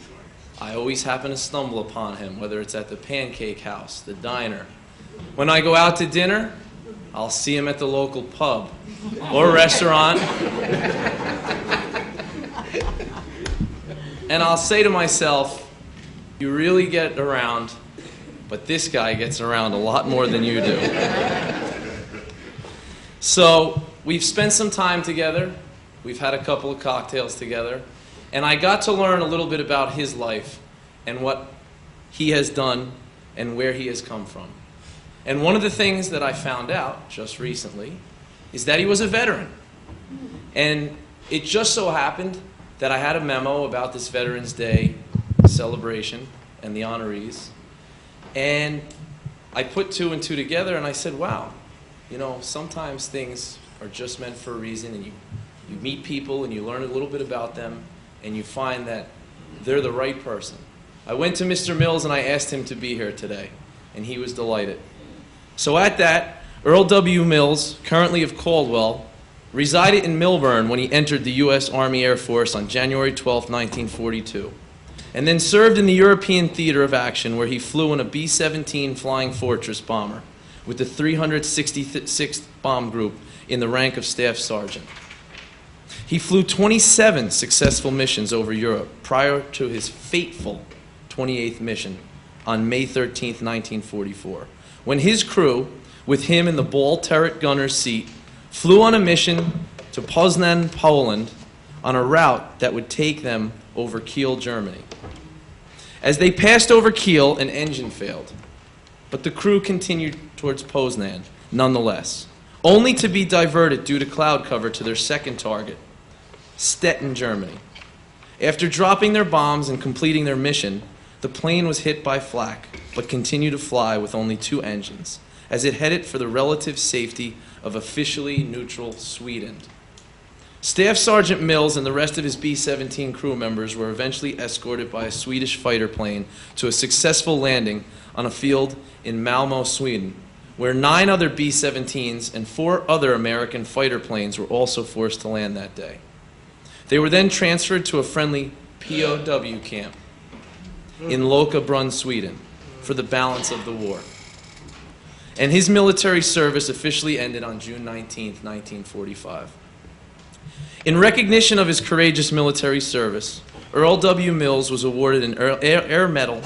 I always happen to stumble upon him, whether it's at the Pancake House, the diner. When I go out to dinner, I'll see him at the local pub or restaurant. And I'll say to myself, you really get around, but this guy gets around a lot more than you do. So we've spent some time together. We've had a couple of cocktails together. And I got to learn a little bit about his life and what he has done and where he has come from. And one of the things that I found out just recently is that he was a veteran. And it just so happened that I had a memo about this Veterans Day celebration and the honorees. And I put 2 and 2 together and I said, wow, you know, sometimes things are just meant for a reason, and you meet people and you learn a little bit about them and you find that they're the right person. I went to Mr. Mills and I asked him to be here today, and he was delighted. So at that, Earl W. Mills, currently of Caldwell, resided in Milburn when he entered the U.S. Army Air Force on January 12, 1942, and then served in the European Theater of Action, where he flew in a B-17 Flying Fortress bomber with the 366th Bomb Group in the rank of Staff Sergeant. He flew 27 successful missions over Europe prior to his fateful 28th mission on May 13, 1944, when his crew, with him in the ball turret gunner's seat, flew on a mission to Poznan, Poland, on a route that would take them over Kiel, Germany. As they passed over Kiel, an engine failed, but the crew continued towards Poznan nonetheless, only to be diverted due to cloud cover to their second target, Stettin, Germany. After dropping their bombs and completing their mission, the plane was hit by flak, but continued to fly with only 2 engines, as it headed for the relative safety of officially neutral Sweden. Staff Sergeant Mills and the rest of his B-17 crew members were eventually escorted by a Swedish fighter plane to a successful landing on a field in Malmö, Sweden, where 9 other B-17s and 4 other American fighter planes were also forced to land that day. They were then transferred to a friendly POW camp in Lokabrunn, Sweden, for the balance of the war. And his military service officially ended on June 19, 1945. In recognition of his courageous military service, Earl W. Mills was awarded an Air Medal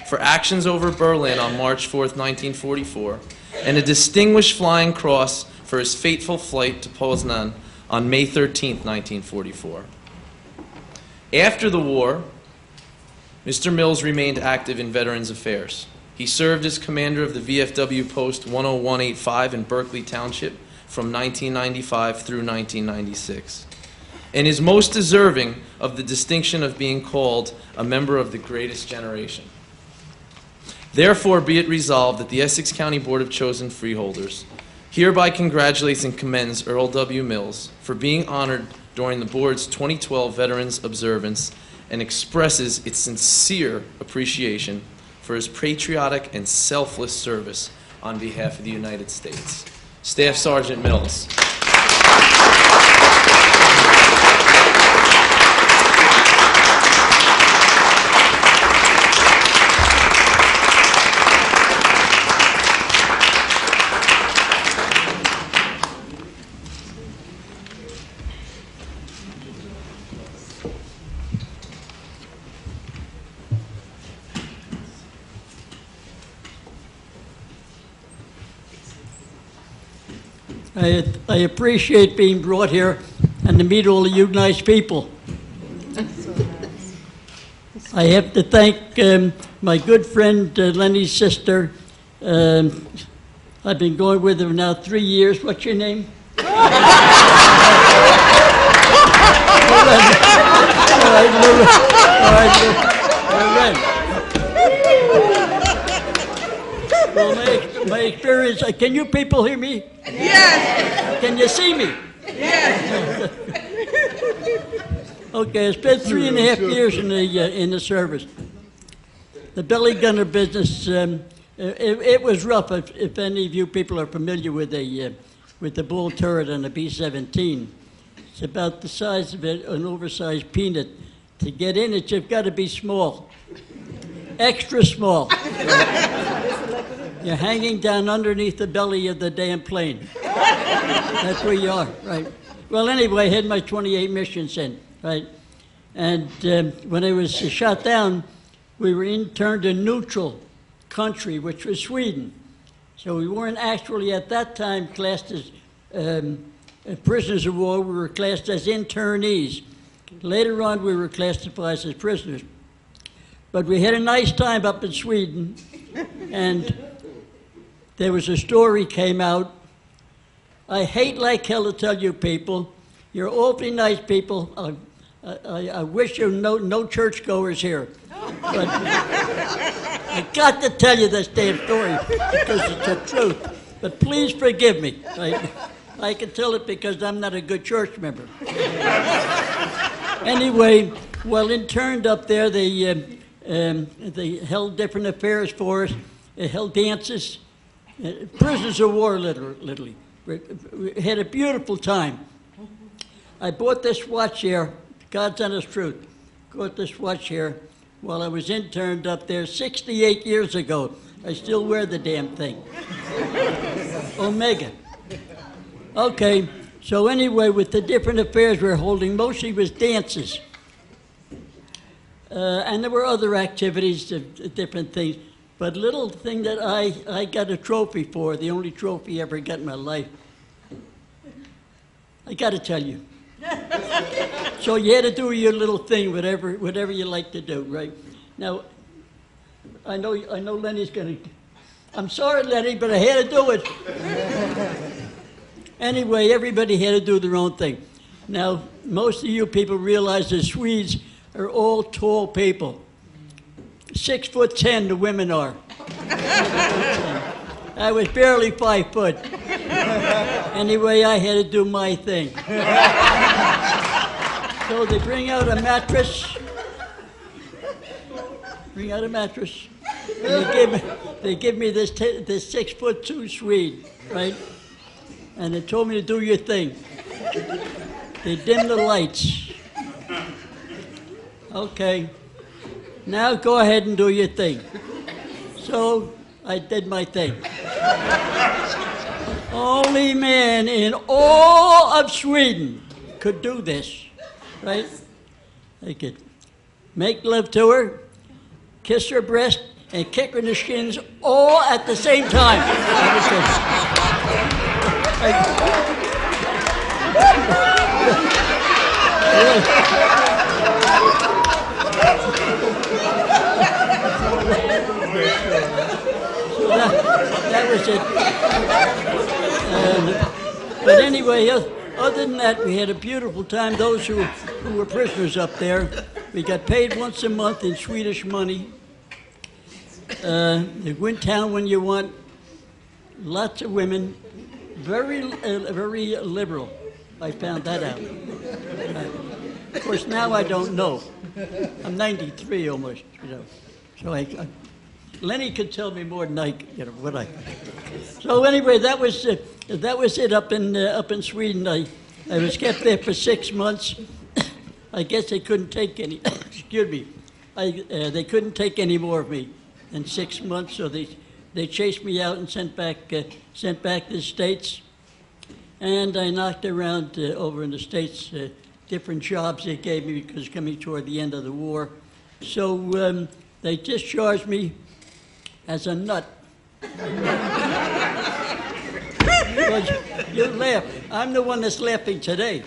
for actions over Berlin on March 4, 1944, and a Distinguished Flying Cross for his fateful flight to Poznan on May 13, 1944. After the war, Mr. Mills remained active in Veterans Affairs. He served as commander of the VFW Post 10185 in Berkeley Township from 1995 through 1996, and is most deserving of the distinction of being called a member of the greatest generation. Therefore, be it resolved that the Essex County Board of Chosen Freeholders hereby congratulates and commends Earl W. Mills for being honored during the board's 2012 Veterans Observance, and expresses its sincere appreciation for his patriotic and selfless service on behalf of the United States. Staff Sergeant Mills. I appreciate being brought here and to meet all of you nice people. I have to thank my good friend Lenny's sister. I've been going with her now 3 years. What's your name? All right. Well, my experience, can you people hear me? Yes. Can you see me? Yes. Okay, I spent 3.5 years in the service. The belly gunner business, it was rough. If any of you people are familiar with the bull turret on the B-17, it's about the size of an oversized peanut. To get in it, you've got to be small, extra small. You're hanging down underneath the belly of the damn plane. That's where you are, right? Well, anyway, I had my 28 missions in, right? And when I was shot down, we were interned in neutral country, which was Sweden. So we weren't actually at that time classed as prisoners of war. We were classed as internees. Later on, we were classified as prisoners. But we had a nice time up in Sweden, and there was a story came out. I hate like hell to tell you people. You're awfully nice people. I wish you no churchgoers here. But I got to tell you this damn story because it's the truth. But please forgive me. I can tell it because I'm not a good church member. Anyway, well, interned up there, they held different affairs for us. They held dances. Prisoners of war, literally. We had a beautiful time. I bought this watch here, God's honest truth. Bought this watch here while I was interned up there 68 years ago. I still wear the damn thing. Omega. Okay, so anyway, with the different affairs we were holding, mostly was dances. And there were other activities, different things. But little thing that I got a trophy for, the only trophy I ever got in my life. I got to tell you. So you had to do your little thing, whatever you like to do, right? Now, I know Lenny's going to... I'm sorry, Lenny, but I had to do it. Anyway, everybody had to do their own thing. Now, most of you people realize the Swedes are all tall people. 6'10", the women are. I was barely 5 foot. Anyway, I had to do my thing. So they bring out a mattress. And they give me this 6'2" Swede, right? And they told me to do your thing. They dimmed the lights. Okay. Now go ahead and do your thing. So I did my thing. Only man in all of Sweden could do this, right? They could make love to her, kiss her breast, and kick her in the shins all at the same time. That was it. But anyway, other than that, we had a beautiful time. Those who were prisoners up there, we got paid once a month in Swedish money. They go in town when you want. Lots of women, very liberal. I found that out. Of course, now I don't know. I'm 93 almost, you know. So Lenny could tell me more than I, you know, what I. So anyway, that was that was it up in Sweden. I was kept there for 6 months. I guess they couldn't take any. Excuse me. They couldn't take any more of me in 6 months, so they chased me out and sent back to the States. And I knocked around over in the States, different jobs they gave me because coming toward the end of the war. So they discharged me as a nut. Well, you laugh. I'm the one that's laughing today.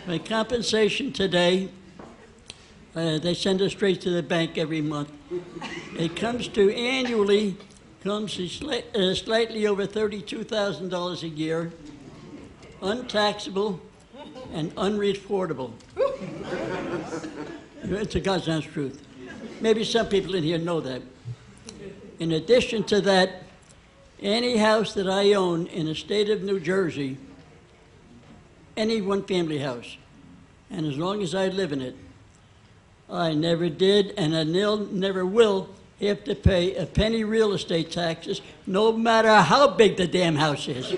My compensation today, they send it straight to the bank every month. It comes to annually, comes to slightly over $32,000 a year, untaxable and unreportable. It's a God's honest truth. Maybe some people in here know that. In addition to that, any house that I own in the state of New Jersey, any one-family house, and as long as I live in it, I never did and I never will have to pay a penny real estate taxes, no matter how big the damn house is.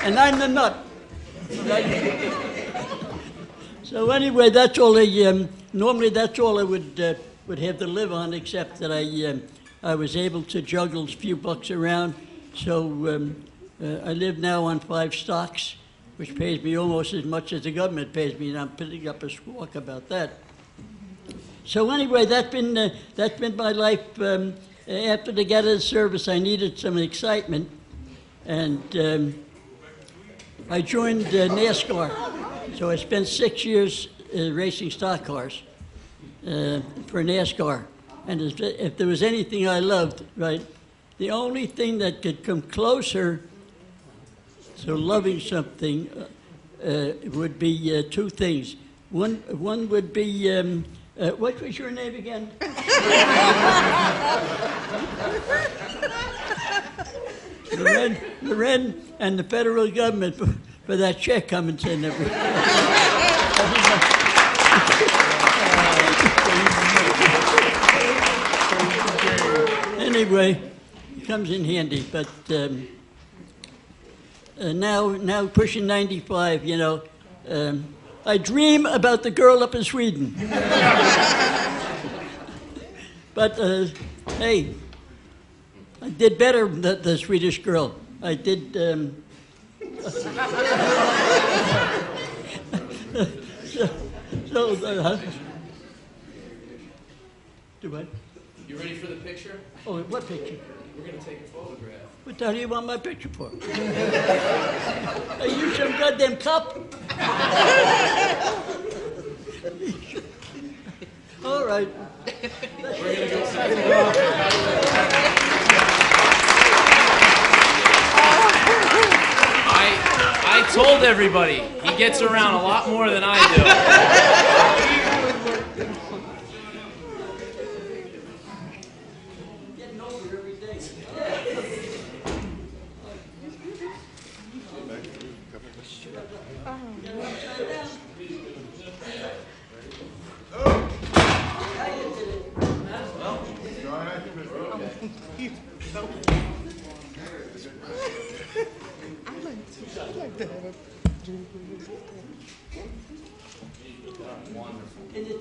And I'm the nut. So anyway, that's all normally that's all I would have to live on, except that I was able to juggle a few bucks around. So I live now on 5 stocks, which pays me almost as much as the government pays me, and I'm putting up a squawk about that. So anyway, that's been my life. After the get out of service, I needed some excitement, and I joined NASCAR. So I spent 6 years racing stock cars for NASCAR. And if there was anything I loved, right, the only thing that could come closer to loving something would be 2 things. One would be, what was your name again? Loren and the federal government for that check coming to every. Anyway, it comes in handy, but now pushing 95, you know, I dream about the girl up in Sweden. But hey, I did better than the Swedish girl. I did. Do what? You ready for the picture? Oh, what picture? We're going to take a photograph. What the hell do you want my picture for? Are you some goddamn cop? All right. We're going to go I told everybody, he gets around a lot more than I do. Getting older every day.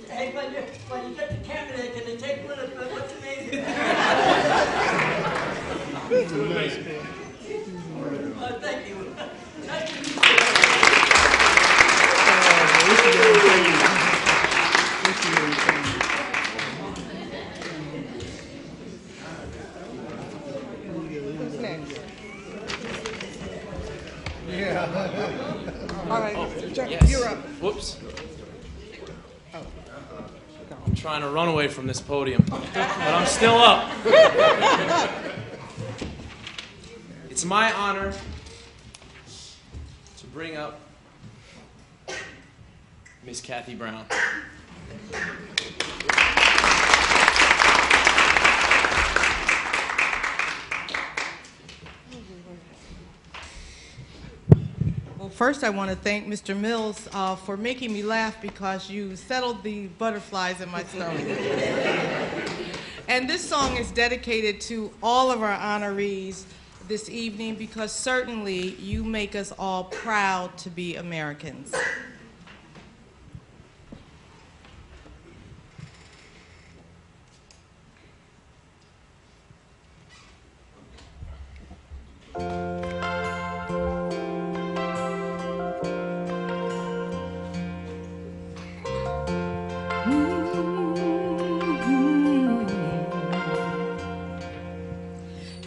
Hey, when you get the camera there, can they take one of what's your name? Thank you. Nice to meet you. All right, Yes. you're up. Whoops. I'm trying to run away from this podium, but I'm still up. It's my honor to bring up Miss Kathy Brown. Well, first I want to thank Mr. Mills for making me laugh because you settled the butterflies in my stomach. And this song is dedicated to all of our honorees this evening because certainly you make us all proud to be Americans.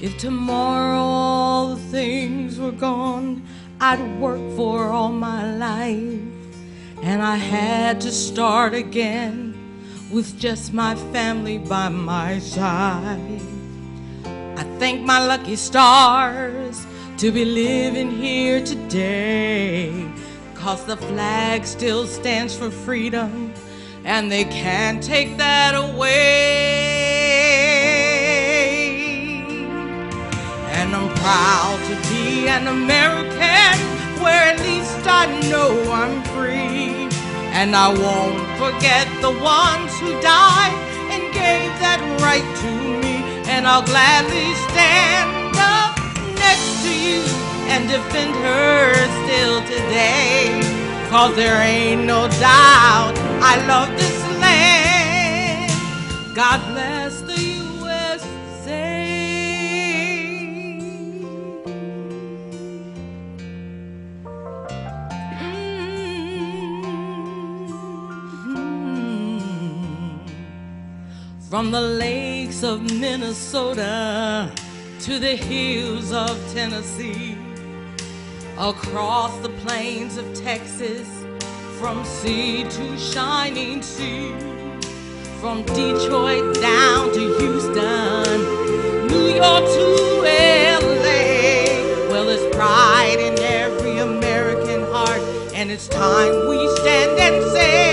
If tomorrow all the things were gone I'd worked for all my life, and I had to start again with just my family by my side, I thank my lucky stars to be living here today, 'cause the flag still stands for freedom and they can't take that away. And I'm proud to be an American, where at least I know I'm free. And I won't forget the ones who died and gave that right to me. And I'll gladly stand up next to you and defend her still today. 'Cause there ain't no doubt I love this land. God bless the USA. From the lakes of Minnesota to the hills of Tennessee, across the plains of Texas, from sea to shining sea, from Detroit down to Houston, New York to LA. Well, there's pride in every American heart, and it's time we stand and say,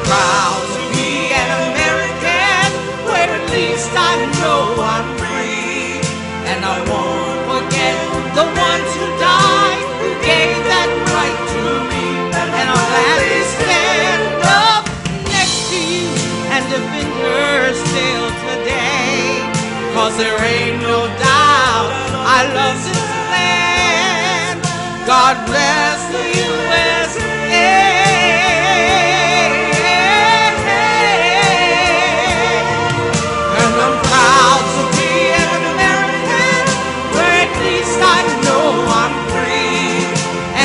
proud to be an American, where at least I know I'm free. And I won't forget the ones who died, who gave that right to me. And I'll gladly stand up next to you and defend her still today. 'Cause there ain't no doubt I love this land. God bless the USA.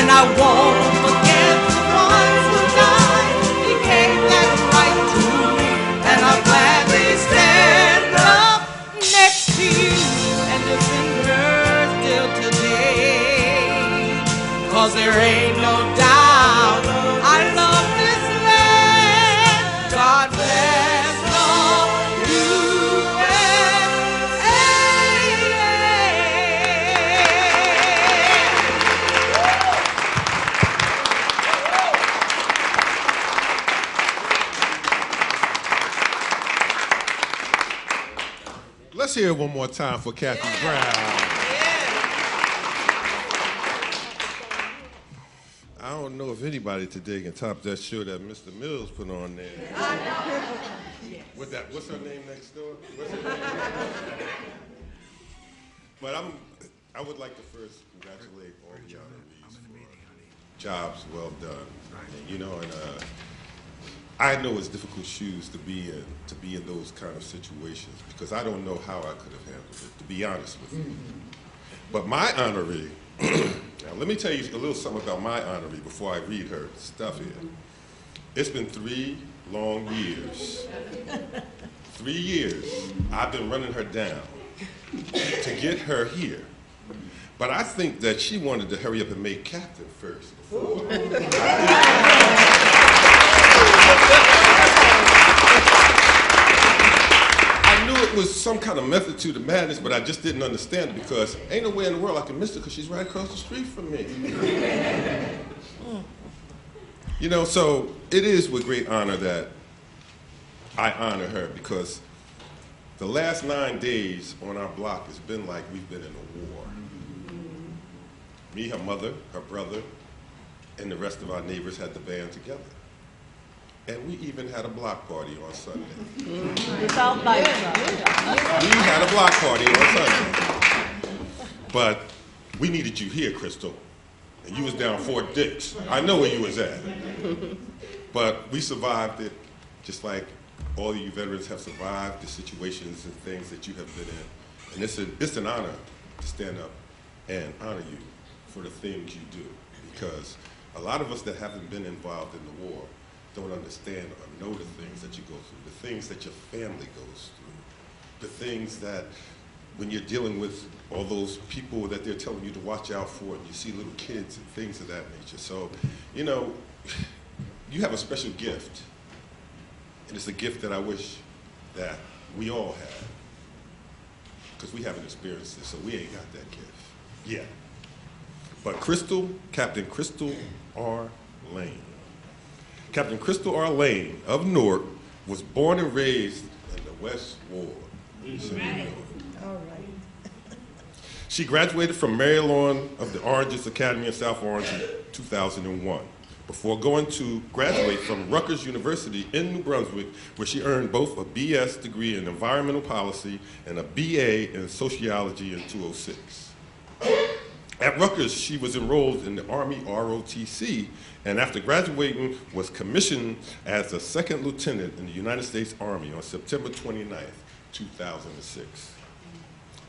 I won't forget the ones who died. He gave that right to me, and I'll gladly stand up next to you and defend her still today. 'Cause there ain't no doubt I love this land. God bless the USA. Let's hear it one more time for Kathy Brown. I don't know if anybody today can top that show that Mr. Mills put on there. With that, what's her name next door? What's her name? But I would like to first congratulate all the honorees for jobs well done. And, you know, and I know it's difficult shoes to be in those kind of situations, because I don't know how I could have handled it, to be honest with you. But my honoree, now let me tell you a little something about my honoree before I read her stuff here. It's been 3 long years. 3 years I've been running her down to get her here. But I think that she wanted to hurry up and make captain first before. I knew it was some kind of method to the madness, but I just didn't understand it, because ain't no way in the world I can miss her, because she's right across the street from me. You know, so it is with great honor that I honor her, because The last 9 days on our block has been like we've been in a war. Me, her mother, her brother, and the rest of our neighbors had the band together. And we even had a block party on Sunday. We had a block party on Sunday. But we needed you here, Crystal. And you was down Fort Dix. I know where you was at. But we survived it, just like all of you veterans have survived the situations and things that you have been in. And it's an honor to stand up and honor you for the things you do. Because a lot of us that haven't been involved in the war don't understand or know the things that you go through, the things that your family goes through, the things that when you're dealing with all those people that they're telling you to watch out for, and you see little kids and things of that nature. So, you know, you have a special gift, and it's a gift that I wish that we all had, because we haven't experienced it, so we ain't got that gift yet. But Crystal, Captain Crystal R. Lane. Captain Crystal R. Lane of Newark was born and raised in the West Ward. Right. All right. She graduated from Mary Lawn of the Oranges Academy in South Orange in 2001, before going to graduate from Rutgers University in New Brunswick, where she earned both a BS degree in environmental policy and a BA in sociology in 2006. At Rutgers, she was enrolled in the Army ROTC, and after graduating, was commissioned as a second lieutenant in the United States Army on September 29th, 2006.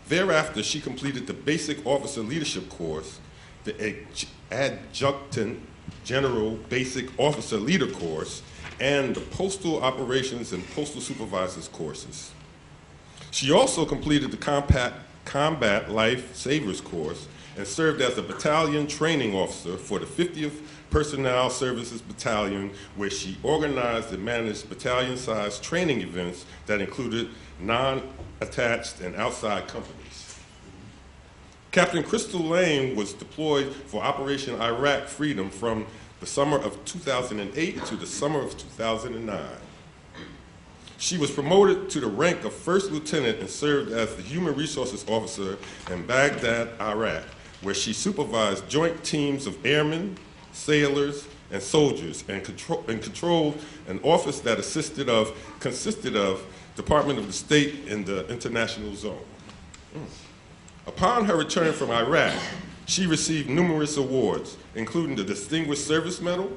Thereafter, she completed the Basic Officer Leadership Course, the Adjutant General Basic Officer Leader Course, and the Postal Operations and Postal Supervisors courses. She also completed the Combat Life Savers course and served as a battalion training officer for the 50th Personnel Services Battalion, where she organized and managed battalion-sized training events that included non-attached and outside companies. Captain Crystal Lane was deployed for Operation Iraq Freedom from the summer of 2008 to the summer of 2009. She was promoted to the rank of First Lieutenant and served as the Human Resources Officer in Baghdad, Iraq, where she supervised joint teams of airmen, sailors, and soldiers, and controlled an office that consisted of Department of the State in the international zone. Upon her return from Iraq, she received numerous awards, including the Distinguished Service Medal,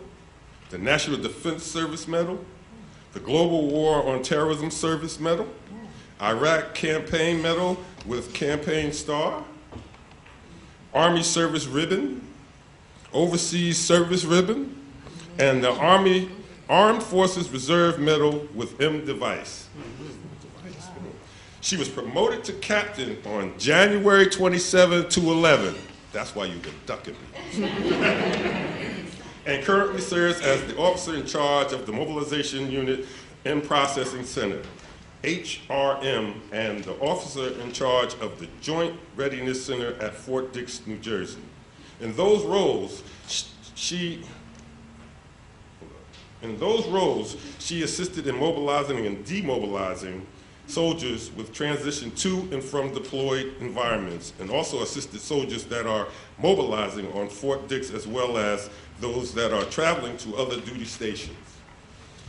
the National Defense Service Medal, the Global War on Terrorism Service Medal, Iraq Campaign Medal with Campaign Star, Army Service Ribbon, Overseas Service Ribbon, and the Armed Forces Reserve Medal with M device. She was promoted to captain on January 27, 2011. That's why you've been ducking me. And currently serves as the officer in charge of the Mobilization Unit and Processing Center, HRM, and the officer in charge of the Joint Readiness Center at Fort Dix, New Jersey. In those roles, she assisted in mobilizing and demobilizing soldiers with transition to and from deployed environments, and also assisted soldiers that are mobilizing on Fort Dix, as well as those that are traveling to other duty stations.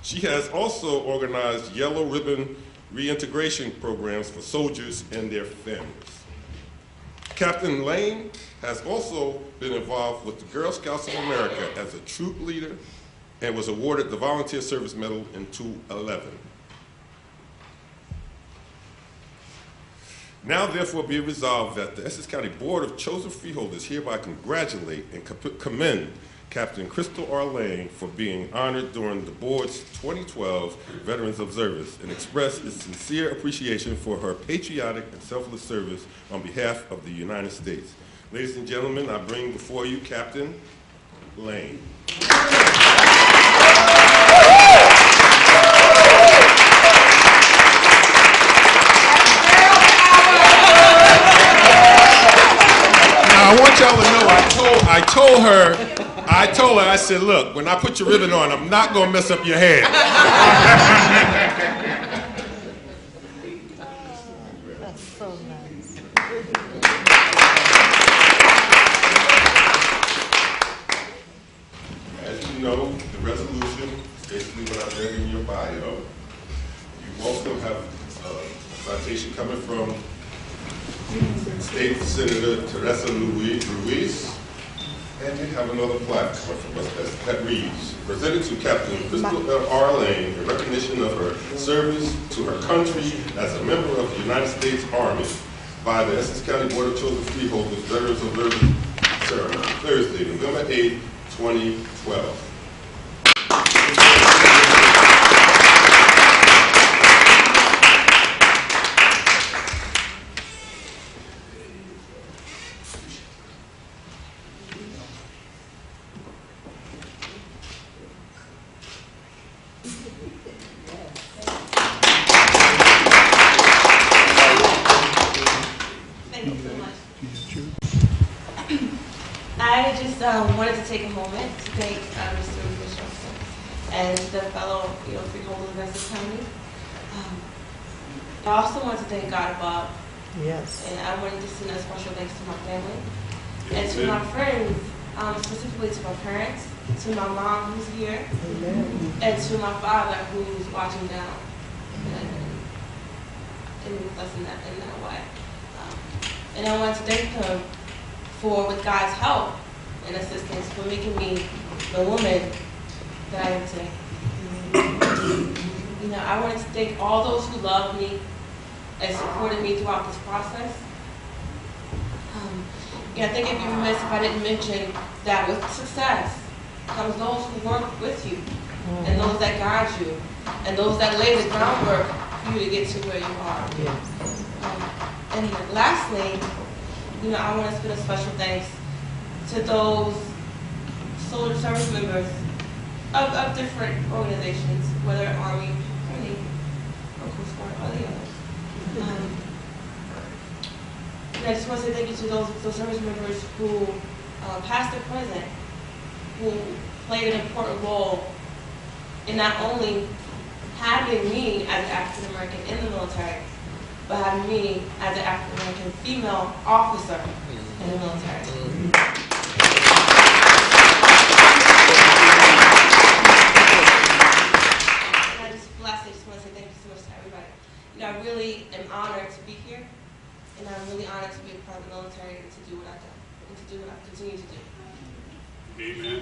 She has also organized Yellow Ribbon reintegration programs for soldiers and their families. Captain Lane has also been involved with the Girl Scouts of America as a troop leader and was awarded the Volunteer Service Medal in 2011. Now, therefore, be it resolved that the Essex County Board of Chosen Freeholders hereby congratulate and commend Captain Crystal R. Lane for being honored during the board's 2012 Veterans Observance and express its sincere appreciation for her patriotic and selfless service on behalf of the United States. Ladies and gentlemen, I bring before you Captain Lane. I want y'all to know, I told her, I said, look, when I put your ribbon on, I'm not going to mess up your hair. resolution, basically what I read in your bio. You also have a citation coming from State Senator Teresa Ruiz, and you have another plaque coming from us that reads, presented to Captain Crystal R. Lane in recognition of her service to her country as a member of the United States Army by the Essex County Board of Chosen Freeholders Veterans Observance ceremony, Thursday, November 8, 2012. I just wanted to take a moment to thank Mr. Bishop and the fellow, freeholders of Essex County. I also want to thank God above. Yes. And I wanted to send a special thanks to my family and to my friends, specifically to my parents, to my mom who's here, and to my father who's watching down and with us in that way. And I want to thank him for, with God's help and assistance, for making me the woman that I am today. I want to thank all those who loved me and supported me throughout this process. I think it'd be remiss if I didn't mention that with success comes those who work with you, and those that guide you, and those that lay the groundwork for you to get to where you are. And lastly, I want to spend a special thanks to those soldier service members of different organizations, whether Army, or Navy, or Coast Guard, or the others. And I just want to say thank you to those service members who, past or present, who played an important role in not only having me as an African American in the military, but having me as an African American female officer in the military. And I just lastly just want to say thank you so much to everybody. I really am honored to be here, and I'm really honored to be a part of the military and to do what I've done, and to do what I continue to do. Amen.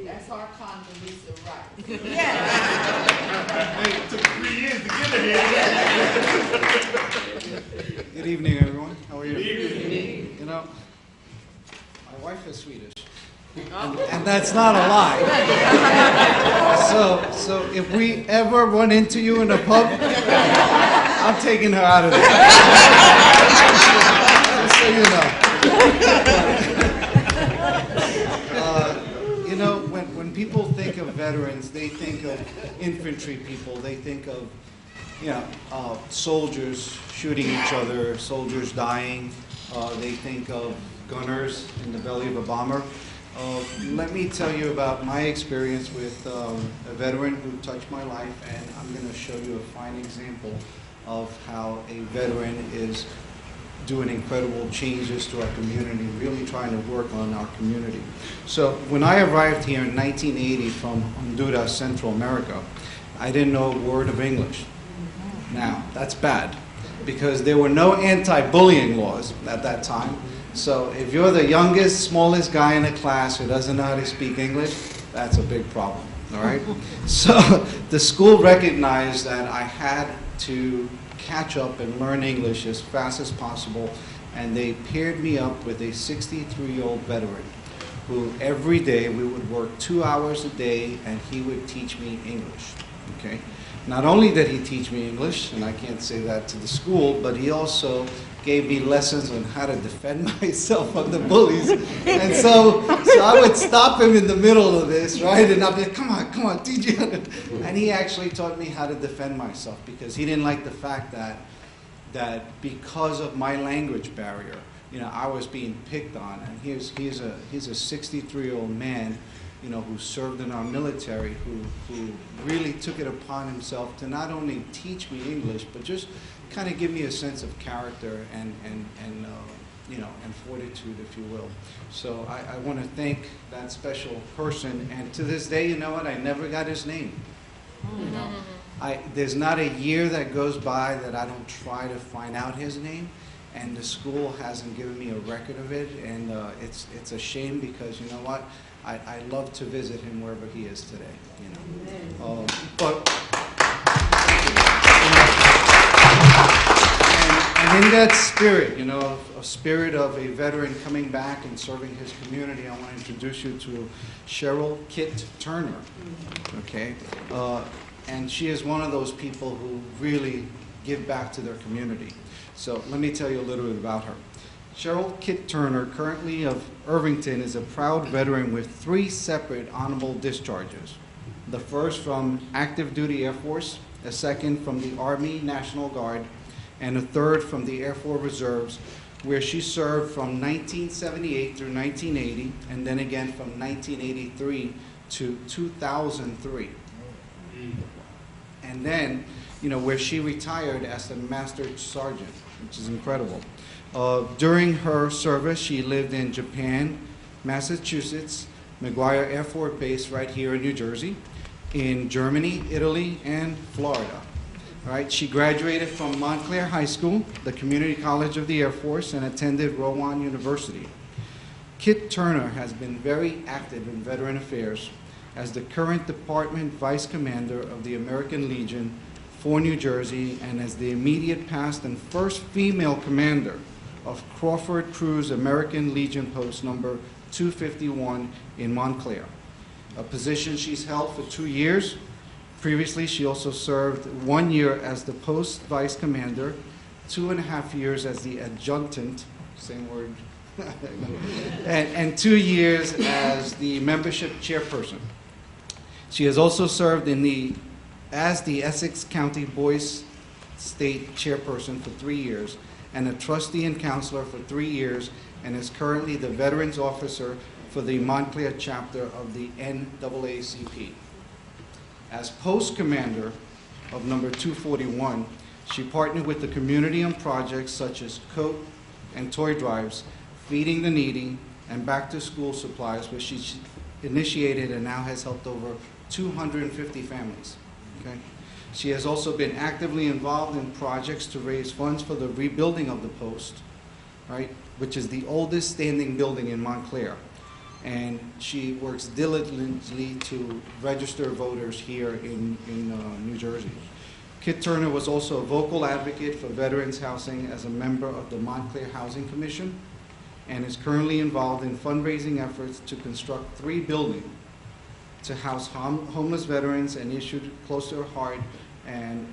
That's our Condoleezza Rice. Hey, it took 3 years to get here. Good evening, everyone. How are you? Good evening. My wife is Swedish, and that's not a lie. So if we ever run into you in a pub, I'm taking her out of there. Just so you know. When people think of veterans, they think of infantry people. They think of, soldiers shooting each other, soldiers dying. They think of gunners in the belly of a bomber. Let me tell you about my experience with a veteran who touched my life, and I'm going to show you a fine example of how a veteran is doing incredible changes to our community, really trying to work on our community. So when I arrived here in 1980 from Honduras, Central America, I didn't know a word of English. Now, that's bad, because there were no anti-bullying laws at that time. So if you're the youngest, smallest guy in a class who doesn't know how to speak English, that's a big problem, all right? So the school recognized that I had to catch up and learn English as fast as possible, and they paired me up with a 63-year-old veteran who every day we would work 2 hours a day, and he would teach me English, okay? Not only did he teach me English, and I can't say that to the school, but he also gave me lessons on how to defend myself from the bullies. And so I would stop him in the middle of this, right? And I'd be like, come on, teach you. And he actually taught me how to defend myself, because he didn't like the fact that because of my language barrier, I was being picked on. And he's a 63-year-old man you know, who served in our military, who really took it upon himself to not only teach me English, but just kind of give me a sense of character and you know, and fortitude, if you will. So I want to thank that special person, and to this day, you know what, I never got his name. You know, there's not a year that goes by that I don't try to find out his name, and the school hasn't given me a record of it, and it's a shame, because you know what, I love to visit him wherever he is today. You know, and in that spirit, you know, a spirit of a veteran coming back and serving his community, I want to introduce you to Cheryl Kit Turner. Okay, and she is one of those people who really give back to their community. So let me tell you a little bit about her. Cheryl Kit Turner, currently of Irvington, is a proud veteran with 3 separate honorable discharges. The first from active duty Air Force, a second from the Army National Guard, and a third from the Air Force Reserves, where she served from 1978 through 1980, and then again from 1983 to 2003. And then, you know, where she retired as a Master Sergeant, which is incredible. During her service, she lived in Japan, Massachusetts, McGuire Air Force Base right here in New Jersey, in Germany, Italy, and Florida. All right, she graduated from Montclair High School, the community college of the Air Force, and attended Rowan University. Kit Turner has been very active in veteran affairs as the current Department Vice Commander of the American Legion for New Jersey, and as the immediate past and first female commander of Crawford Crew's American Legion Post number 251 in Montclair, a position she's held for 2 years. Previously, she also served 1 year as the post vice commander, 2.5 years as the adjutant, same word, and 2 years as the membership chairperson. She has also served as the Essex County Boys State chairperson for 3 years, and a trustee and counselor for 3 years, and is currently the Veterans Officer for the Montclair chapter of the NAACP. As post commander of number 241, she partnered with the community on projects such as coat and toy drives, feeding the needy, and back to school supplies, which she initiated and now has helped over 250 families. Okay? She has also been actively involved in projects to raise funds for the rebuilding of the post, right, which is the oldest standing building in Montclair. And she works diligently to register voters here in New Jersey. Kit Turner was also a vocal advocate for veterans housing as a member of the Montclair Housing Commission, and is currently involved in fundraising efforts to construct 3 buildings to house homeless veterans, and issued close to her heart. And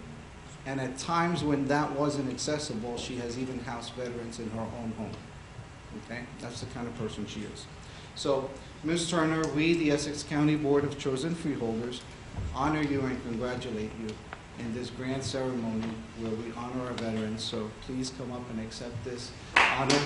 at times when that wasn't accessible, she has even housed veterans in her own home. Okay, that's the kind of person she is. So, Ms. Turner, we, the Essex County Board of Chosen Freeholders, honor you and congratulate you in this grand ceremony where we honor our veterans. So please come up and accept this honor.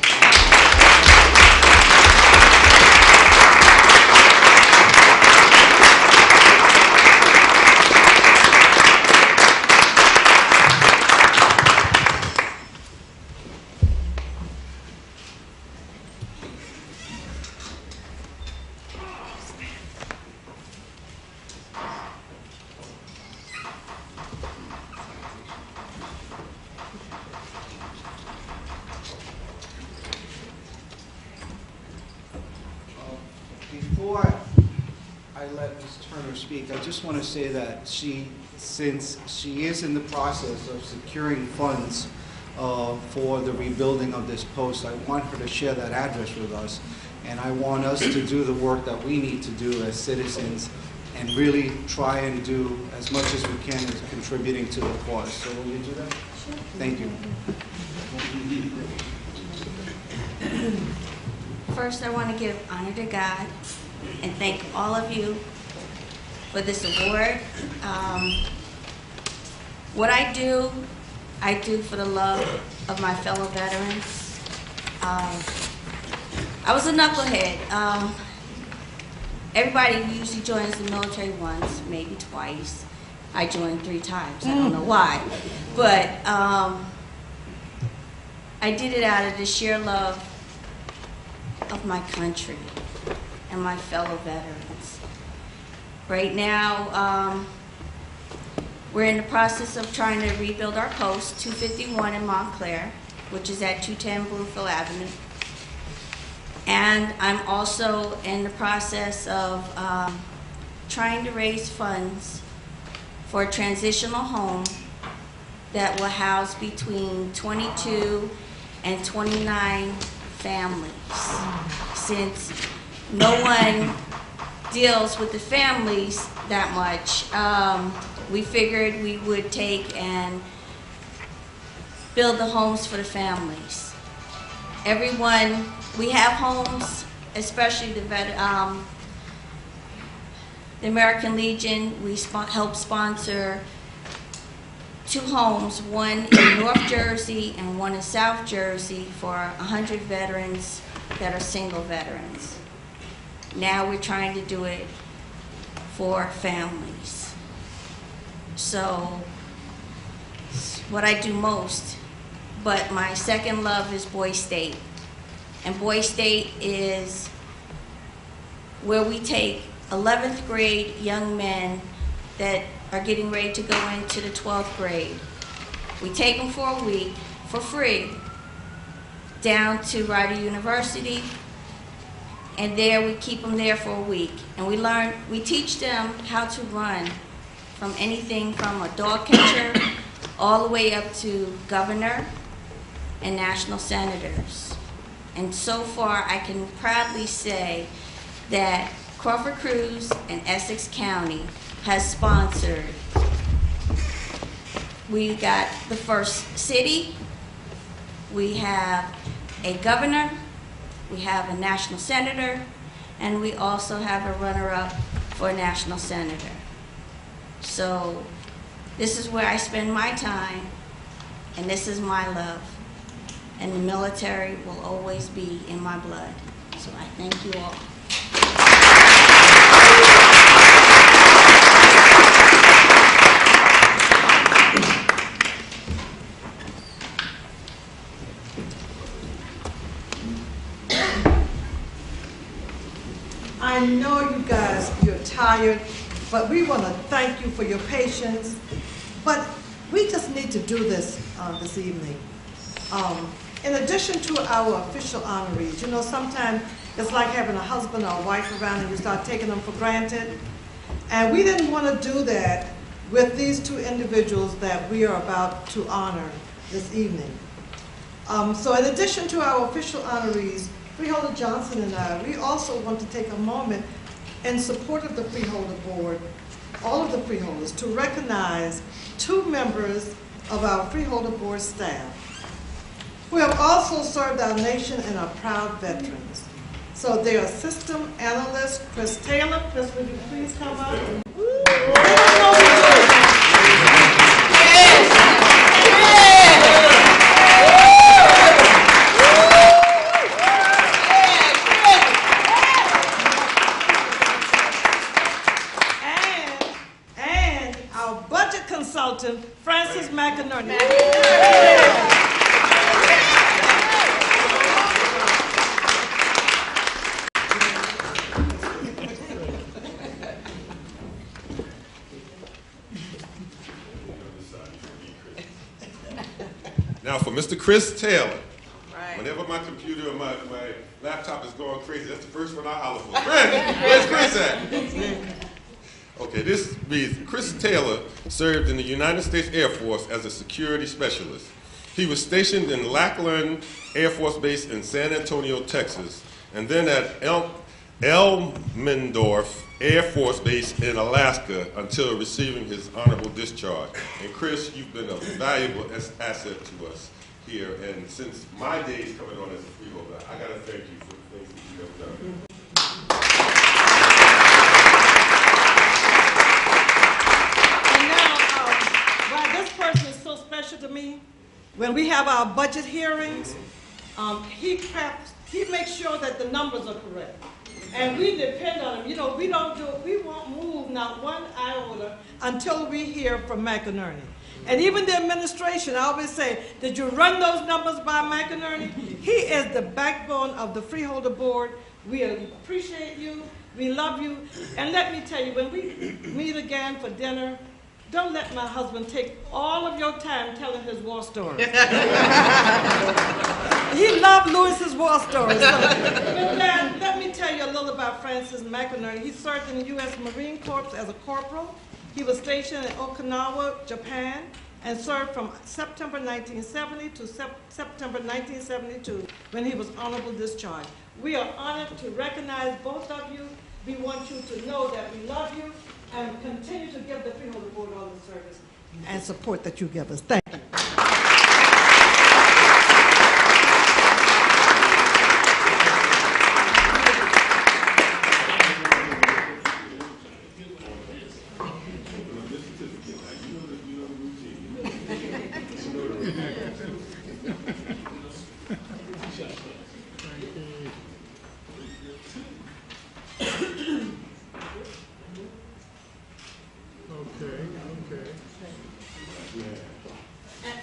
Before I let Ms. Turner speak, I just want to say that since she is in the process of securing funds for the rebuilding of this post, I want her to share that address with us, and I want us to do the work that we need to do as citizens and really try and do as much as we can as contributing to the cause. So will you do that? Sure. Thank you. First, I want to give honor to God and thank all of you for this award. What I do for the love of my fellow veterans. I was a knucklehead. everybody usually joins the military once, maybe twice. I joined 3 times. I don't know why. But I did it out of the sheer love of my country and my fellow veterans. Right now, we're in the process of trying to rebuild our post, 251 in Montclair, which is at 210 Bloomfield Avenue. And I'm also in the process of trying to raise funds for a transitional home that will house between 22 and 29 families. Since no one deals with the families that much, we figured we would take and build the homes for the families. Everyone, we have homes, especially the American Legion. We help sponsor 2 homes, one in North Jersey and one in South Jersey for 100 veterans that are single veterans. Now we're trying to do it for families. So what I do most, but my second love is Boy State. And Boy State is where we take 11th grade young men that are getting ready to go into the 12th grade. We take them for a week for free down to Rider University, and there we keep them there for a week. And we teach them how to run from anything from a dog catcher all the way up to governor and national senators. And so far, I can proudly say that Crawford Cruz and Essex County has sponsored. We got the first city, we have a governor, we have a national senator, and we also have a runner-up for a national senator. So this is where I spend my time, and this is my love. And the military will always be in my blood. So I thank you all. I know you guys, you're tired, but we want to thank you for your patience. But we just need to do this this evening. In addition to our official honorees, you know, sometimes it's like having a husband or a wife around and you start taking them for granted. And we didn't want to do that with these 2 individuals that we are about to honor this evening. So in addition to our official honorees, Freeholder Johnson and I, we also want to take a moment in support of the Freeholder Board, all of the Freeholders, to recognize 2 members of our Freeholder Board staff who have also served our nation and are proud veterans. So they are System Analyst Chris Taylor. Chris, would you please come up? And our budget consultant, Francis McInerney. Now for Mr. Chris Taylor. Right. Whenever my computer or my laptop is going crazy, that's the first one I holler for. Where's Chris at? Okay, this means Chris Taylor served in the United States Air Force as a security specialist. He was stationed in Lackland Air Force Base in San Antonio, Texas, and then at Elmendorf Air Force Base in Alaska until receiving his honorable discharge. And Chris, you've been a valuable asset to us here, and since my days coming on as a freeholder, I got to thank you for the things that you have done. And now, why this person is so special to me, when we have our budget hearings, he makes sure that the numbers are correct. And we depend on them. You know, we won't move not one iota until we hear from McInerney. And even the administration, I always say, did you run those numbers by McInerney? He is the backbone of the Freeholder Board. We appreciate you. We love you. And let me tell you, when we meet again for dinner, don't let my husband take all of your time telling his war stories. He loved Lewis's war stories. So, let me tell you a little about Francis McInerney. He served in the U.S. Marine Corps as a corporal. He was stationed in Okinawa, Japan, and served from September 1970 to September 1972 when he was honorable discharged. We are honored to recognize both of you. We want you to know that we love you and continue to give the Freeholder Board all the service and support that you give us. Thank you.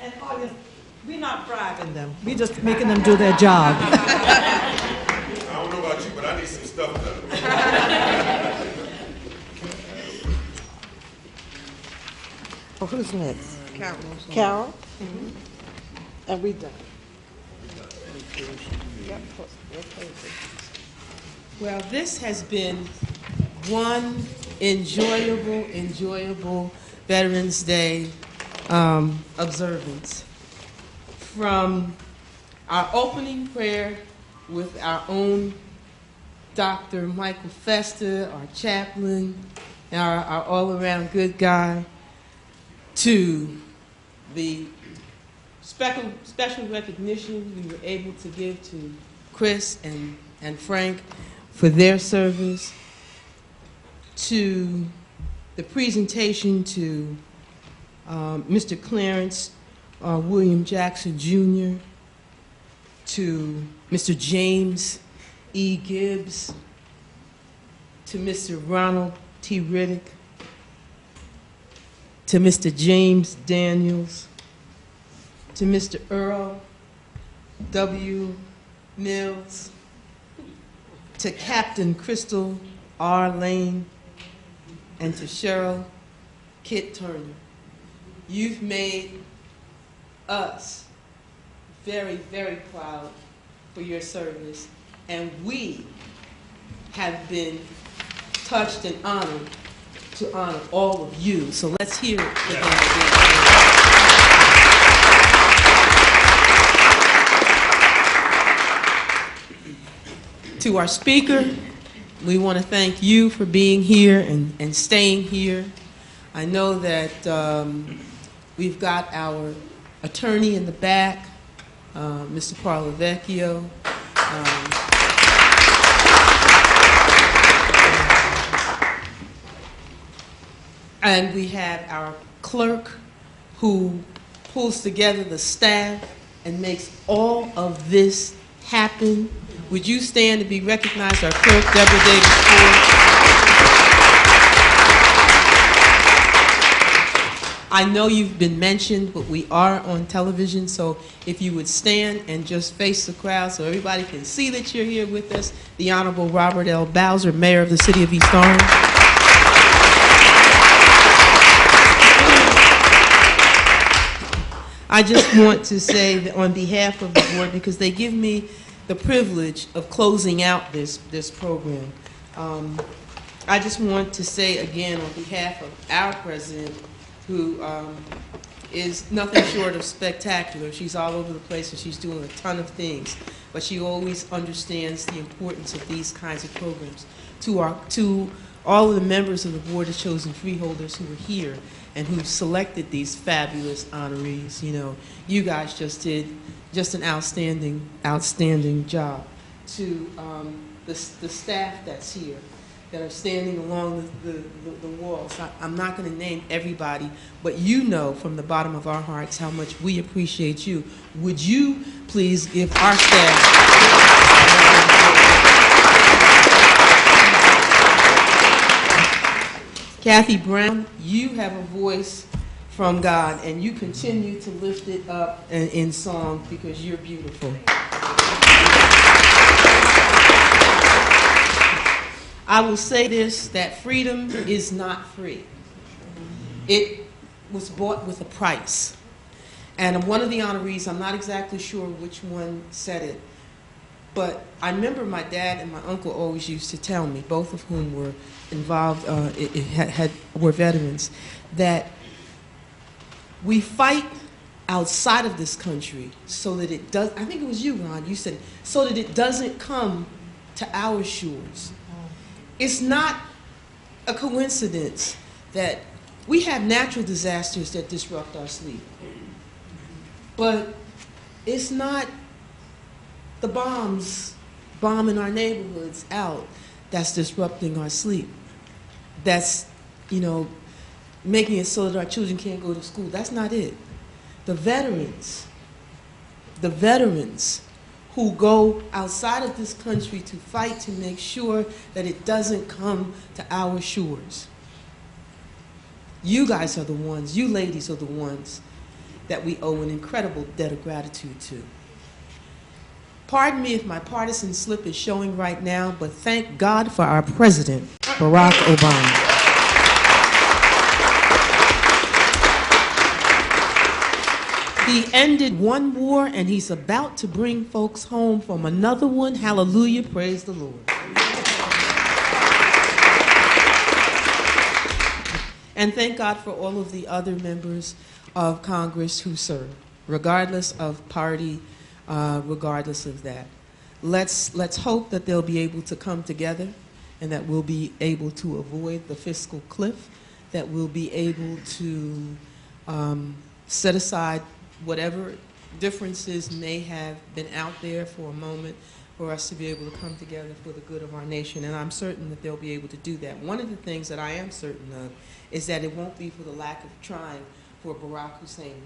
And audience, we're not bribing them. We're just making them do their job. I don't know about you, but I need some stuff done. Oh, who's next? Carol. Carol? And we done. Well, this has been one enjoyable Veterans Day observance. From our opening prayer with our own Dr. Michael Festa, our chaplain, our all-around good guy, to the special recognition we were able to give to Chris and Frank for their service, to the presentation to Mr. Clarence William Jackson Jr., to Mr. James E. Gibbs, to Mr. Ronald T. Riddick, to Mr. James Daniels, to Mr. Earl W. Mills, to Captain Crystal R. Lane, and to Cheryl Kit Turner. You've made us very, very proud for your service, and we have been touched and honored to honor all of you. So let's hear it for them. To our speaker, we want to thank you for being here and staying here. I know that we've got our attorney in the back, Mr. Parlavecchio. And we have our clerk who pulls together the staff and makes all of this happen. Would you stand to be recognized, our clerk, Deborah Davis Ford? I know you've been mentioned, but we are on television, so if you would stand and just face the crowd so everybody can see that you're here with us, the Honorable Robert L. Bowser, Mayor of the City of East Orange. I just want to say that on behalf of the board, because they give me the privilege of closing out this program, I just want to say again on behalf of our president, who is nothing short of spectacular. She's all over the place and she's doing a ton of things, but she always understands the importance of these kinds of programs. To all of the members of the Board of Chosen Freeholders who were here and who selected these fabulous honorees, you know, you guys just did just an outstanding job. To the staff that's here, that are standing along the walls. I'm not going to name everybody, but you know from the bottom of our hearts how much we appreciate you. Would you please give our staff Kathy Brown, you have a voice from God, and you continue to lift it up in song because you're beautiful. I will say this, that freedom is not free. It was bought with a price. And one of the honorees, I'm not exactly sure which one said it, but I remember my dad and my uncle always used to tell me, both of whom were involved, were veterans, that we fight outside of this country so that it does, I think it was you, Ron, you said, so that it doesn't come to our shores. It's not a coincidence that we have natural disasters that disrupt our sleep. But it's not the bombs bombing our neighborhoods out that's disrupting our sleep. That's, making it so that our children can't go to school. That's not it. The veterans who go outside of this country to fight to make sure that it doesn't come to our shores. You guys are the ones, you ladies are the ones that we owe an incredible debt of gratitude to. Pardon me if my partisan slip is showing right now, but thank God for our president, Barack Obama. He ended one war, and he's about to bring folks home from another one. Hallelujah, praise the Lord. And thank God for all of the other members of Congress who serve, regardless of party, regardless of that. Let's hope that they'll be able to come together and that we'll be able to avoid the fiscal cliff, that we'll be able to set aside whatever differences may have been out there for a moment for us to be able to come together for the good of our nation. And I'm certain that they'll be able to do that. One of the things that I am certain of is that it won't be for the lack of trying for Barack Hussein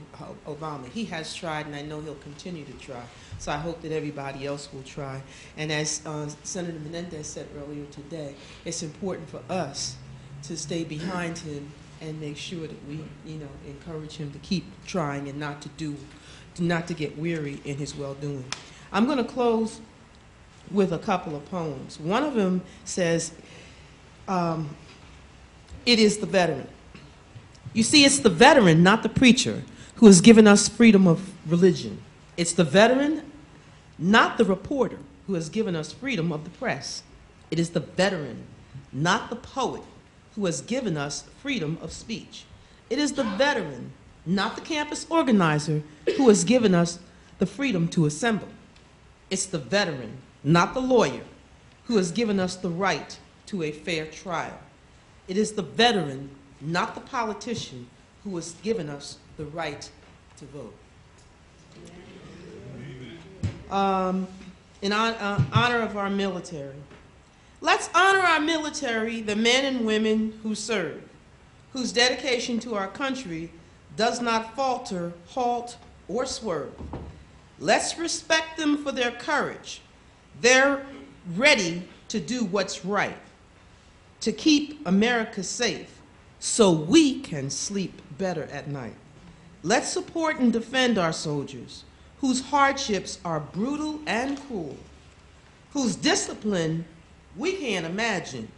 Obama. He has tried, and I know he'll continue to try. So I hope that everybody else will try. And as Senator Menendez said earlier today, it's important for us to stay behind him and make sure that we, encourage him to keep trying and not to get weary in his well-doing. I'm going to close with a couple of poems. One of them says, it is the veteran. You see, it's the veteran, not the preacher, who has given us freedom of religion. It's the veteran, not the reporter, who has given us freedom of the press. It is the veteran, not the poet, who has given us freedom of speech. It is the veteran, not the campus organizer, who has given us the freedom to assemble. It's the veteran, not the lawyer, who has given us the right to a fair trial. It is the veteran, not the politician, who has given us the right to vote. In honor of our military, let's honor our military, the men and women who serve, whose dedication to our country does not falter, halt, or swerve. Let's respect them for their courage. They're ready to do what's right, to keep America safe so we can sleep better at night. Let's support and defend our soldiers, whose hardships are brutal and cruel, whose discipline we can't imagine,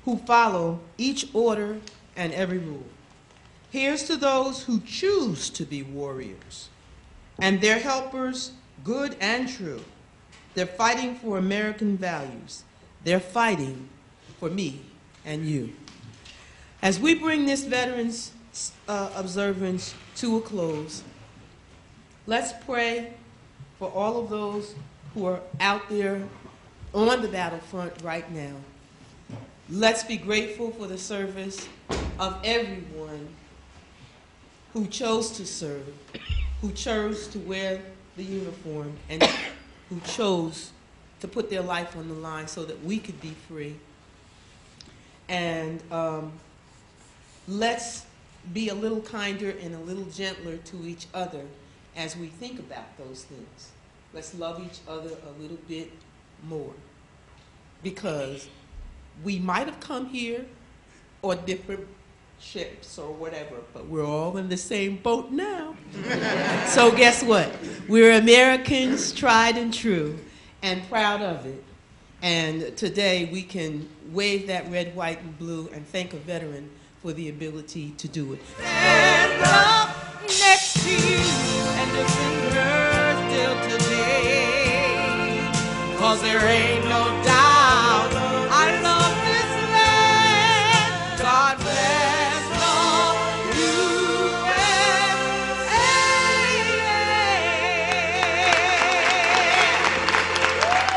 who follow each order and every rule. Here's to those who choose to be warriors, and their helpers, good and true. They're fighting for American values. They're fighting for me and you. As we bring this Veterans Observance to a close, let's pray for all of those who are out there on the battlefront right now. Let's be grateful for the service of everyone who chose to serve, who chose to wear the uniform, and who chose to put their life on the line so that we could be free. And let's be a little kinder and a little gentler to each other as we think about those things. Let's love each other a little bit more, because we might have come here or different ships or whatever, but we're all in the same boat now. So guess what? We're Americans, tried and true, and proud of it. And today we can wave that red, white, and blue and thank a veteran for the ability to do it. Stand up next to you and defend her still today, 'cause there ain't no doubt